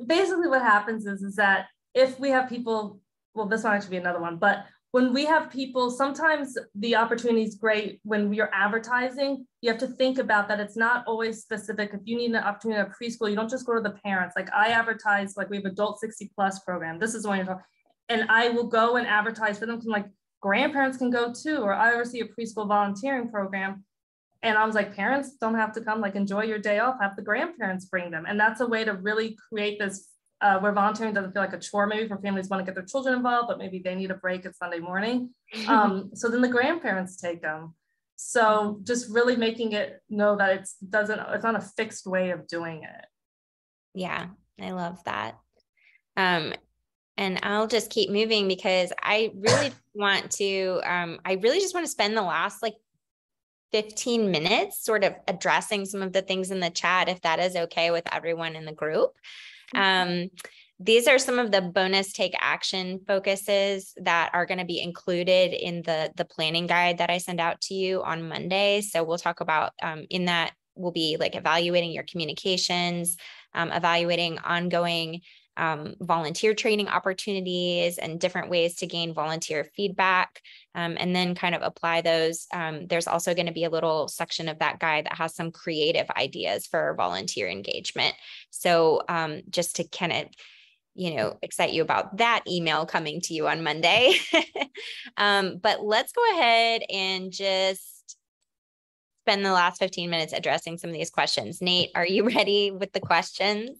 B: basically what happens is that if we have people, well, this might actually be another one, but when we have people, sometimes the opportunity is great when we are advertising. You have to think about that. It's not always specific. If you need an opportunity at preschool, you don't just go to the parents. Like I advertise, like we have adult 60+ program. This is the one you're talking, and I will go and advertise for them. Like grandparents can go too, or I oversee a preschool volunteering program. And I was like, parents don't have to come, like enjoy your day off, have the grandparents bring them. And that's a way to really create this where volunteering doesn't feel like a chore, maybe for families want to get their children involved, but maybe they need a break at Sunday morning. So then the grandparents take them. So just really making it know that it's not a fixed way of doing it.
A: Yeah, I love that. And I'll just keep moving, because I really want to, I really just want to spend the last 15 minutes sort of addressing some of the things in the chat, if that is okay with everyone in the group. These are some of the bonus take action focuses that are going to be included in the planning guide that I send out to you on Monday. So we'll talk about in that we'll be like evaluating your communications, evaluating ongoing volunteer training opportunities and different ways to gain volunteer feedback, and then kind of apply those. There's also going to be a little section of that guide that has some creative ideas for volunteer engagement. So just to kind of, excite you about that email coming to you on Monday. But let's go ahead and just spend the last 15 minutes addressing some of these questions. Nate, are you ready with the questions?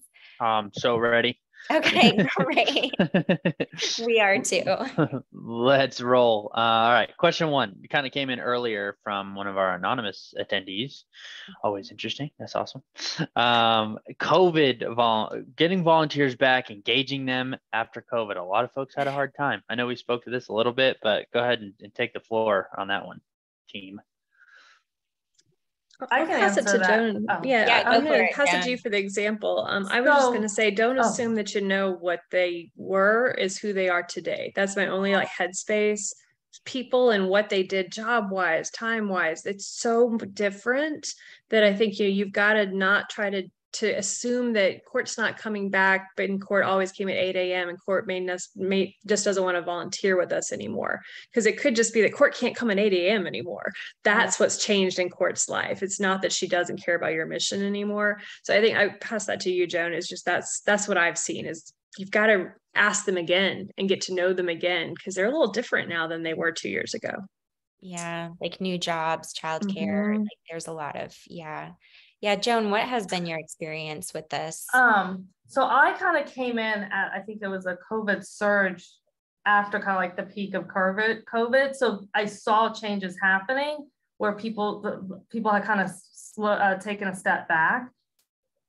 D: So ready.
A: Okay, great. We are too.
D: Let's roll. All right. Question 1. It kind of came in earlier from one of our anonymous attendees. Always interesting. That's awesome. Getting volunteers back, engaging them after COVID. A lot of folks had a hard time. I know we spoke to this a little bit, but go ahead and take the floor on that one, team.
C: I'll pass it to Joan.
B: Oh.
C: Yeah, I'm going to pass it to you for the example. I was just going to say, don't assume that what they were is who they are today. That's my only headspace. People and what they did job wise, time wise, it's so different that I think you've got to not try to assume that court's not coming back, but in court always came at 8 a.m. and court just doesn't want to volunteer with us anymore. Because it could just be that court can't come at 8 a.m. anymore. That's what's changed in court's life. It's not that she doesn't care about your mission anymore. So I think I pass that to you, Joan, is just that's what I've seen is you've got to ask them again and get to know them again because they're a little different now than they were 2 years ago.
A: Yeah, like new jobs, childcare, like there's a lot of, Yeah, Joan, what has been your experience with this?
B: So I kind of came in at, I think there was a COVID surge after kind of like the peak of COVID. So I saw changes happening where people had kind of taken a step back.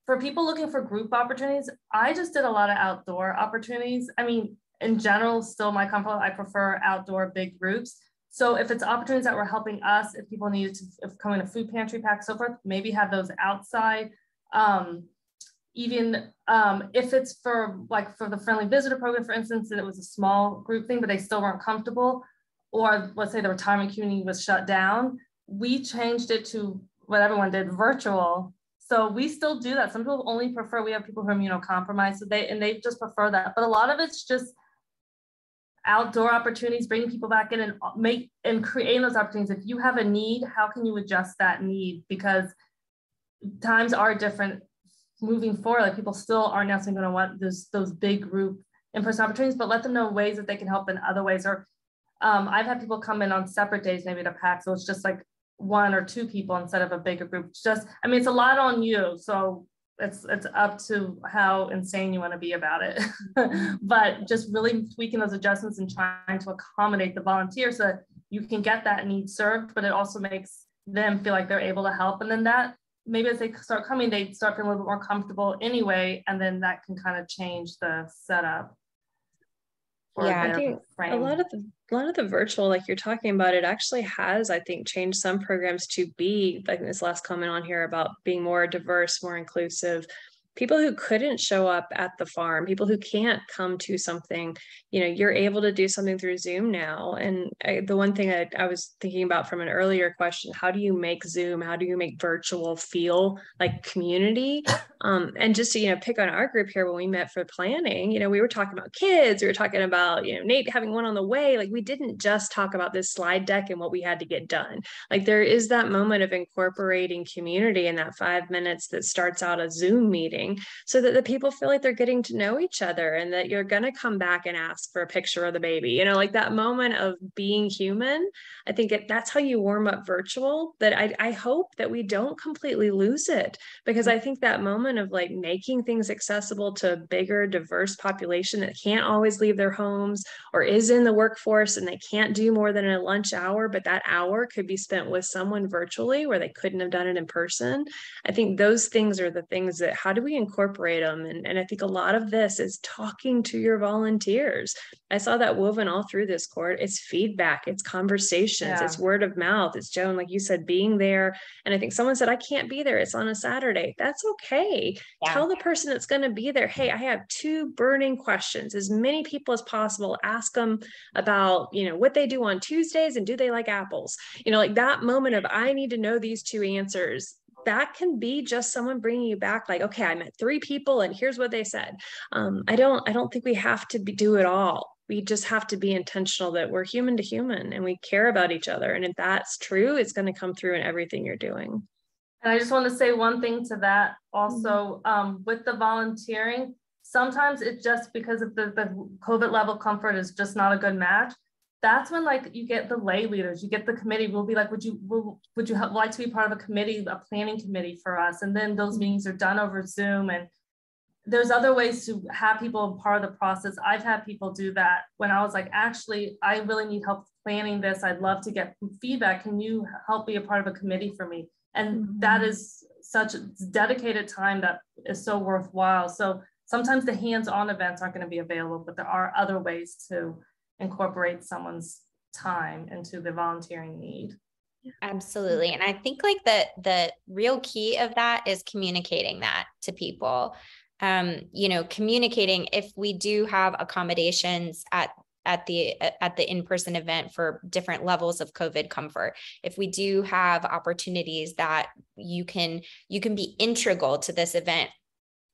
B: For people looking for group opportunities, I just did a lot of outdoor opportunities. I mean, in general, still my comfort, I prefer outdoor big groups. So if it's opportunities that were helping us, if people needed to come in a food pantry pack, so forth, maybe have those outside. Even if it's for the friendly visitor program, for instance, and it was a small group thing, but they still weren't comfortable, or let's say the retirement community was shut down, we changed it to what everyone did, virtual. So we still do that. Some people only prefer, we have people who are immunocompromised, so they just prefer that. But a lot of it's just outdoor opportunities, bringing people back in and creating those opportunities. If you have a need, how can you adjust that need? Because times are different moving forward. Like people still aren't necessarily going to want those big group in-person opportunities, but let them know ways that they can help in other ways. Or I've had people come in on separate days, maybe to pack. So it's just like 1 or 2 people instead of a bigger group. It's a lot on you. So it's up to how insane you want to be about it. But just really tweaking those adjustments and trying to accommodate the volunteers so that you can get that need served, but it also makes them feel like they're able to help. And then that maybe as they start coming, they start feeling a little bit more comfortable anyway. And then that can kind of change the setup.
C: I think a lot of the virtual, like you're talking about, it actually has, I think, changed some programs to be, like this last comment on here about being more diverse, more inclusive. People who couldn't show up at the farm, people who can't come to something, you're able to do something through Zoom now. And the one thing I was thinking about from an earlier question, how do you make Zoom, how do you make virtual feel like community? And just to, pick on our group here, when we met for planning, we were talking about kids, we were talking about, Nate having one on the way. Like we didn't just talk about this slide deck and what we had to get done. Like there is that moment of incorporating community in that 5 minutes that starts out a Zoom meeting, so that the people feel like they're getting to know each other and that you're going to come back and ask for a picture of the baby, like that moment of being human. I think that's how you warm up virtual, that I hope that we don't completely lose it, because I think that moment of like making things accessible to a bigger, diverse population that can't always leave their homes or is in the workforce and they can't do more than a lunch hour, but that hour could be spent with someone virtually where they couldn't have done it in person. I think those things are the things that, how do we we incorporate them? And I think a lot of this is talking to your volunteers. I saw that woven all through this court. It's feedback, it's conversations, it's word of mouth. It's Joan, like you said, being there. And I think someone said, I can't be there. It's on a Saturday. That's okay.
A: Yeah.
C: Tell the person that's going to be there, hey, I have 2 burning questions. As many people as possible, ask them about, what they do on Tuesdays and do they like apples? Like that moment of, I need to know these 2 answers. That can be just someone bringing you back, like, okay, I met 3 people and here's what they said. I don't think we have to do it all. We just have to be intentional that we're human to human and we care about each other. And if that's true, it's going to come through in everything you're doing.
B: And I just want to say one thing to that also, with the volunteering, sometimes it's just because of the COVID level comfort is just not a good match. That's when like you get the lay leaders, you get the committee, we'll be like, would you like to be part of a committee, a planning committee for us? And then those meetings are done over Zoom, and there's other ways to have people part of the process. I've had people do that when I was like, actually, I really need help planning this. I'd love to get feedback. Can you help be a part of a committee for me? And that is such a dedicated time that is so worthwhile. So sometimes the hands-on events aren't going to be available, but there are other ways to incorporate someone's time into the volunteering need.
A: Absolutely. And I think like the real key of that is communicating that to people. Communicating if we do have accommodations at the in-person event for different levels of COVID comfort. If we do have opportunities that you can be integral to this event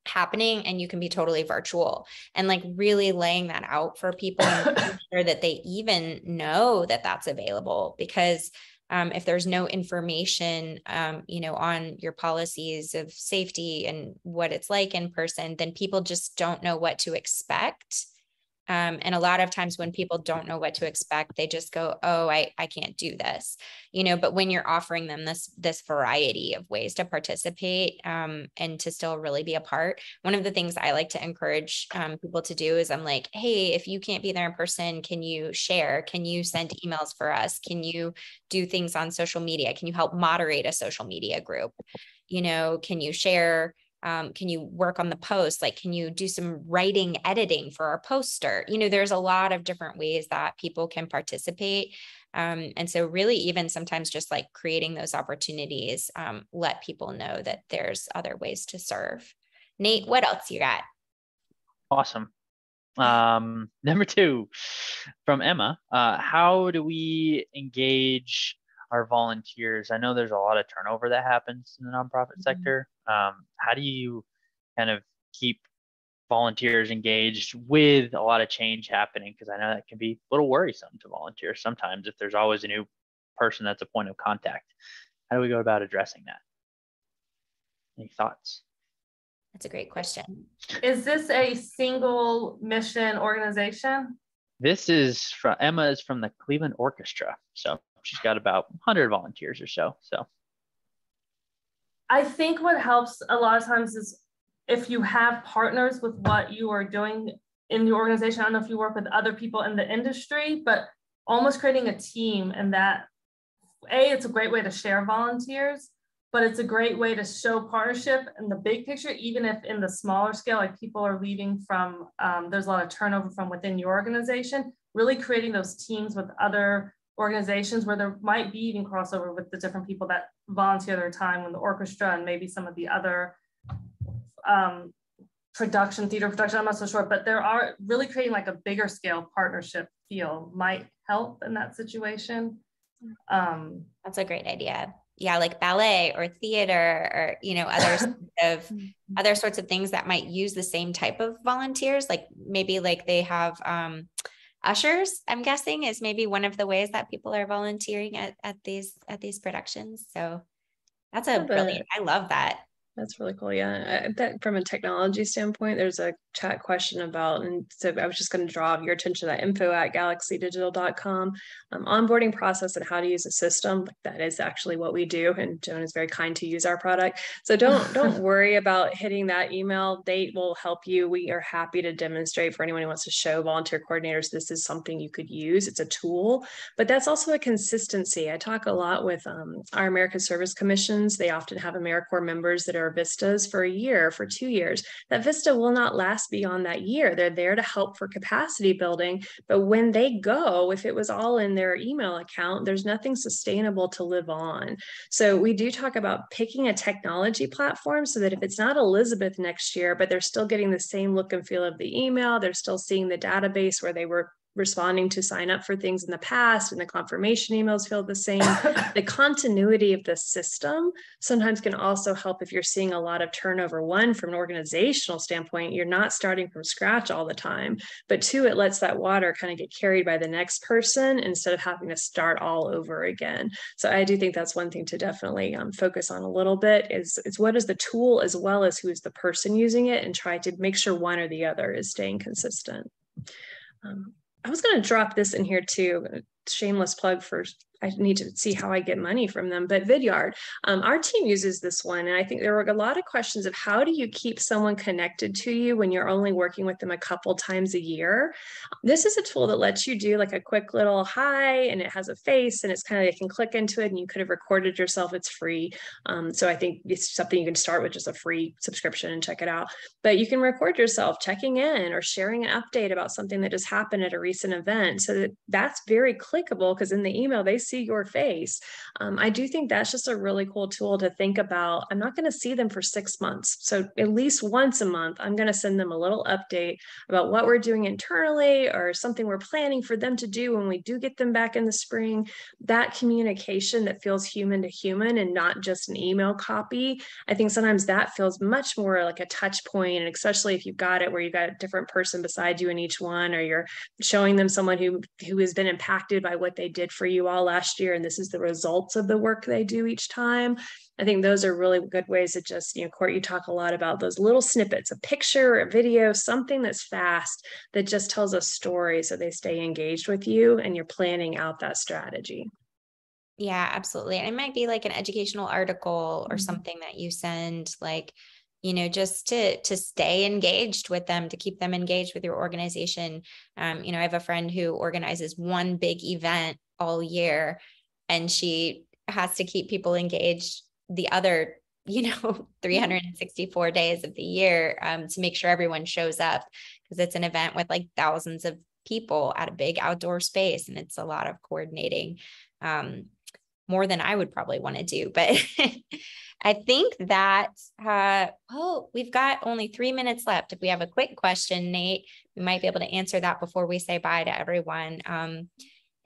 A: happening and you can be totally virtual, and like really laying that out for people and making sure that they even know that that's available. Because if there's no information, on your policies of safety and what it's like in person, then people just don't know what to expect. And a lot of times when people don't know what to expect, they just go, oh, I can't do this, but when you're offering them this variety of ways to participate, and to still really be a part, one of the things I like to encourage people to do is I'm like, hey, if you can't be there in person, can you share? Can you send emails for us? Can you do things on social media? Can you help moderate a social media group? Can you share? Can you work on the post? Like, can you do some writing, editing for our poster? There's a lot of different ways that people can participate. And so really even sometimes just like creating those opportunities, let people know that there's other ways to serve. Nate, what else you got?
D: Awesome. Number 2 from Emma, how do we engage our volunteers? I know there's a lot of turnover that happens in the nonprofit sector. How do you kind of keep volunteers engaged with a lot of change happening? Because I know that can be a little worrisome to volunteers sometimes if there's always a new person that's a point of contact. How do we go about addressing that? Any thoughts?
A: That's a great question.
B: Is this a single mission organization?
D: This is from Emma, is from the Cleveland Orchestra. So she's got about 100 volunteers or so.
B: I think what helps a lot of times is if you have partners with what you are doing in the organization. I don't know if you work with other people in the industry, but almost creating a team, and that it's a great way to share volunteers, but it's a great way to show partnership in the big picture, even if in the smaller scale, like people are leaving from, there's a lot of turnover from within your organization, really creating those teams with other organizations where there might be even crossover with the different people that volunteer their time in the orchestra and maybe some of the other theater production, I'm not so sure, but there are really creating like a bigger scale partnership feel might help in that situation.
A: That's a great idea. Yeah, like ballet or theater or, other sorts of things that might use the same type of volunteers, like maybe like they have ushers, I'm guessing, is maybe one of the ways that people are volunteering at these productions. So that's brilliant. I love that.
C: That's really cool. Yeah. That from a technology standpoint, there's a chat question about, and so I was just going to draw your attention to that info@galaxydigital.com onboarding process and how to use a system. That is actually what we do. And Joan is very kind to use our product. So don't worry about hitting that email. Date will help you. We are happy to demonstrate for anyone who wants to show volunteer coordinators, this is something you could use. It's a tool, but that's also a consistency. I talk a lot with our American Service Commissions. They often have AmeriCorps members that are or Vistas for a year, for 2 years. That Vista will not last beyond that year. They're there to help for capacity building. But when they go, if it was all in their email account, there's nothing sustainable to live on. So we do talk about picking a technology platform so that if it's not Elizabeth next year, but they're still getting the same look and feel of the email, they're still seeing the database where they were responding to sign up for things in the past, and the confirmation emails feel the same. The continuity of the system sometimes can also help if you're seeing a lot of turnover. One, from an organizational standpoint, you're not starting from scratch all the time, but two, it lets that water kind of get carried by the next person instead of having to start all over again. So I do think that's one thing to definitely focus on a little bit is what is the tool as well as who is the person using it, and try to make sure one or the other is staying consistent. I was going to drop this in here too. Shameless plug for, I need to see how I get money from them, but Vidyard, our team uses this one. And I think there were a lot of questions of how do you keep someone connected to you when you're only working with them a couple times a year? This is a tool that lets you do like a quick little hi, and it has a face, and it's kind of, you can click into it and you could have recorded yourself. It's free. So I think it's something you can start with, just a free subscription and check it out. But you can record yourself checking in or sharing an update about something that just happened at a recent event. So that's very clickable, because in the email, they see your face. I do think that's just a really cool tool to think about. I'm not going to see them for 6 months. So at least once a month, I'm going to send them a little update about what we're doing internally or something we're planning for them to do when we do get them back in the spring. That communication that feels human to human and not just an email copy. I think sometimes that feels much more like a touch point, and especially if you've got it where you've got a different person beside you in each one, or you're showing them someone who has been impacted by what they did for you all last year, and this is the results of the work they do each time. I think those are really good ways to just, Court, you talk a lot about those little snippets, a picture, a video, something that's fast that just tells a story so they stay engaged with you and you're planning out that strategy.
A: Yeah, absolutely. And it might be like an educational article or something that you send, like, just to stay engaged with them, to keep them engaged with your organization. I have a friend who organizes one big event all year, and she has to keep people engaged the other, 364 days of the year, to make sure everyone shows up, because it's an event with like thousands of people at a big outdoor space. And it's a lot of coordinating, more than I would probably want to do. But I think that, we've got only 3 minutes left. If we have a quick question, Nate, we might be able to answer that before we say bye to everyone.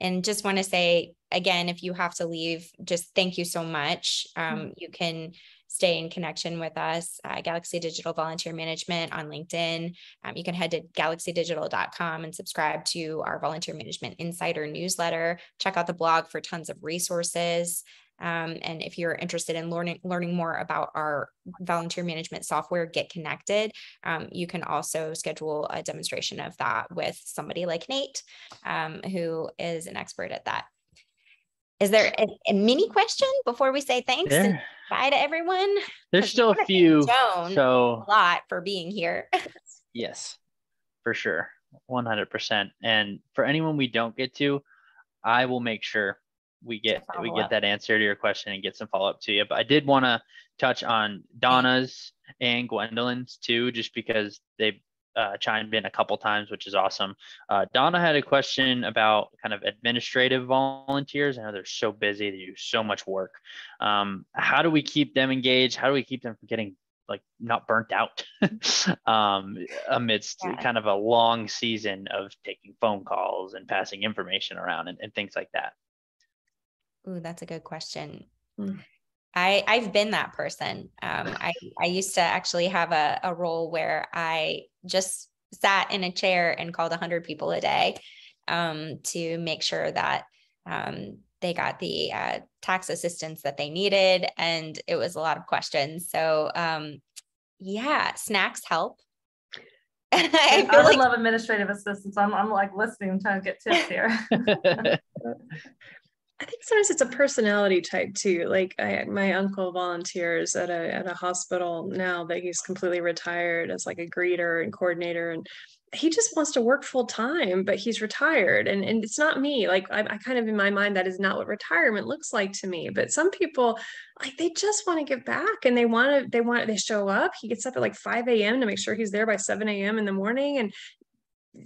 A: And just want to say, again, if you have to leave, just thank you so much. You can stay in connection with us, Galaxy Digital Volunteer Management on LinkedIn. You can head to galaxydigital.com and subscribe to our Volunteer Management Insider newsletter. Check out the blog for tons of resources. And if you're interested in learning more about our volunteer management software, Get Connected, you can also schedule a demonstration of that with somebody like Nate, who is an expert at that. Is there a mini question before we say thanks and bye to everyone?
D: There's still a few.
A: Joan, so a lot for being here.
D: Yes, for sure. 100%. And for anyone we don't get to, I will make sure we get that answer to your question and get some follow-up to you. But I did want to touch on Donna's and Gwendolyn's too, just because they chimed in a couple times, which is awesome. Donna had a question about kind of administrative volunteers. I know they're so busy, they do so much work. How do we keep them engaged? How do we keep them from getting not burnt out amidst kind of a long season of taking phone calls and passing information around and things like that?
A: Ooh, that's a good question. I've been that person. I used to actually have a role where I just sat in a chair and called 100 people a day, to make sure that they got the tax assistance that they needed. And it was a lot of questions. So snacks help.
B: I would love administrative assistance. I'm like listening, trying to get tips here.
C: I think sometimes it's a personality type too. Like my uncle volunteers at a hospital now that he's completely retired as like a greeter and coordinator, and he just wants to work full time, but he's retired. And it's not me. Like I kind of, in my mind, that is not what retirement looks like to me. But some people, like, they just want to give back, and they show up. He gets up at like 5 a.m. to make sure he's there by 7 a.m. in the morning. And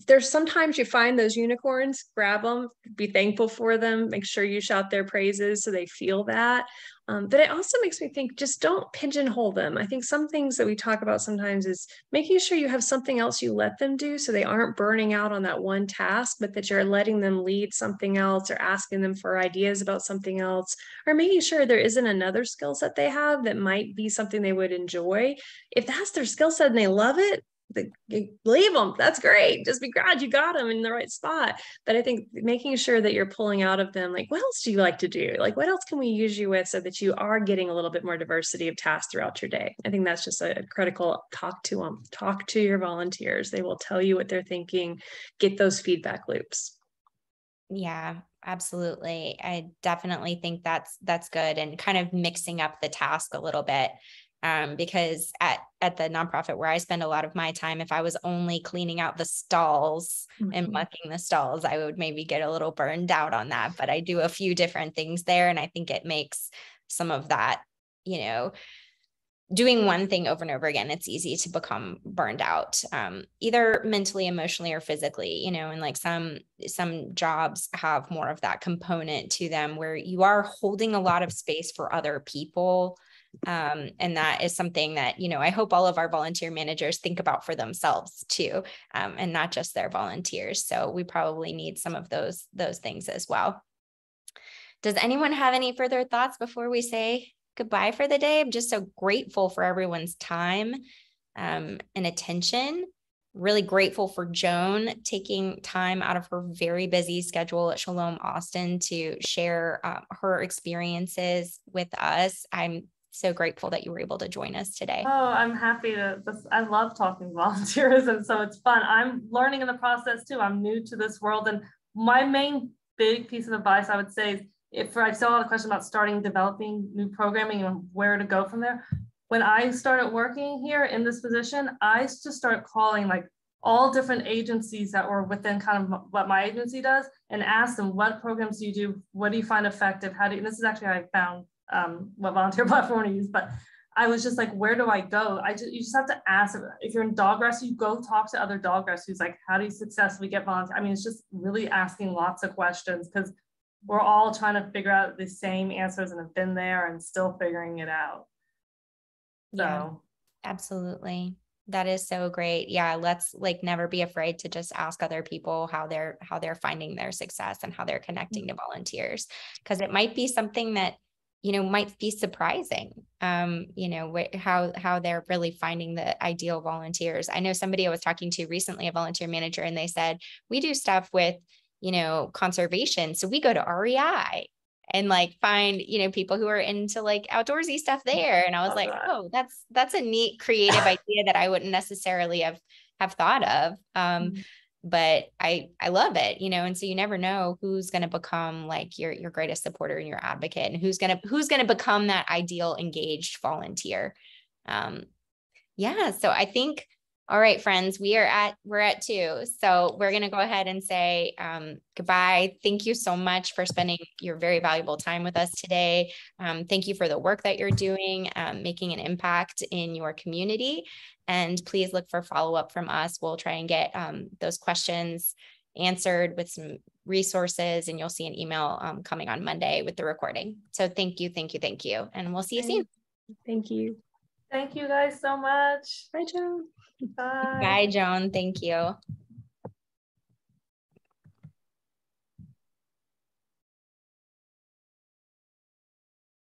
C: there's sometimes you find those unicorns, grab them, be thankful for them, make sure you shout their praises so they feel that. But it also makes me think, just don't pigeonhole them. I think some things that we talk about sometimes is making sure you have something else you let them do so they aren't burning out on that one task, but that you're letting them lead something else, or asking them for ideas about something else, or making sure there isn't another skill set they have that might be something they would enjoy. If that's their skill set and they love it, leave them. That's great. Just be glad you got them in the right spot. But I think making sure that you're pulling out of them, like, what else do you like to do? Like, what else can we use you with, so that you are getting a little bit more diversity of tasks throughout your day? I think that's just a critical. Talk to them. Talk to your volunteers. They will tell you what they're thinking. Get those feedback loops.
A: Yeah, absolutely. I definitely think that's good, and kind of mixing up the task a little bit. Because at the nonprofit where I spend a lot of my time, if I was only cleaning out the stalls and mucking the stalls, I would maybe get a little burned out on that. But I do a few different things there, and I think it makes some of that, doing one thing over and over again, it's easy to become burned out, either mentally, emotionally, or physically, and like some jobs have more of that component to them where you are holding a lot of space for other people. And that is something that, I hope all of our volunteer managers think about for themselves too, and not just their volunteers. So we probably need some of those things as well. Does anyone have any further thoughts before we say goodbye for the day? I'm just so grateful for everyone's time and attention. Really grateful for Joan taking time out of her very busy schedule at Shalom Austin to share her experiences with us. I'm so grateful that you were able to join us today.
B: Oh, I'm happy I love talking volunteerism, so it's fun. I'm learning in the process too. I'm new to this world, and my main big piece of advice I would say is, if I still have a question about developing new programming and where to go from there. When I started working here in this position, I just started calling like all different agencies that were within kind of what my agency does, and ask them, what programs do you do? What do you find effective? And this is actually how I found what volunteer platform to use, but I was just like, where do I go? You just have to ask. If you're in dog rescue, you go talk to other dog rescues. Like, how do you successfully get volunteers? I mean, it's just really asking lots of questions, because we're all trying to figure out the same answers and have been there and still figuring it out. So
A: yeah, absolutely. That is so great. Yeah. Let's never be afraid to just ask other people how they're finding their success and how they're connecting to volunteers, because it might be something that, might be surprising, how they're really finding the ideal volunteers. I know somebody I was talking to recently, a volunteer manager, and they said, we do stuff with, conservation. So we go to REI and find, people who are into outdoorsy stuff there. And I was like, oh, that's a neat creative idea that I wouldn't necessarily have thought of. But I love it, and so you never know who's going to become your greatest supporter and your advocate, and who's going to become that ideal engaged volunteer. Yeah. So I think, all right, friends, we're at 2. So we're going to go ahead and say goodbye. Thank you so much for spending your very valuable time with us today. Thank you for the work that you're doing, making an impact in your community. And please look for follow-up from us. We'll try and get those questions answered with some resources, and you'll see an email coming on Monday with the recording. So thank you. And we'll see you soon.
C: Thank you.
B: Thank you guys so much.
C: Bye, Joan.
B: Bye.
A: Bye, Joan. Thank you.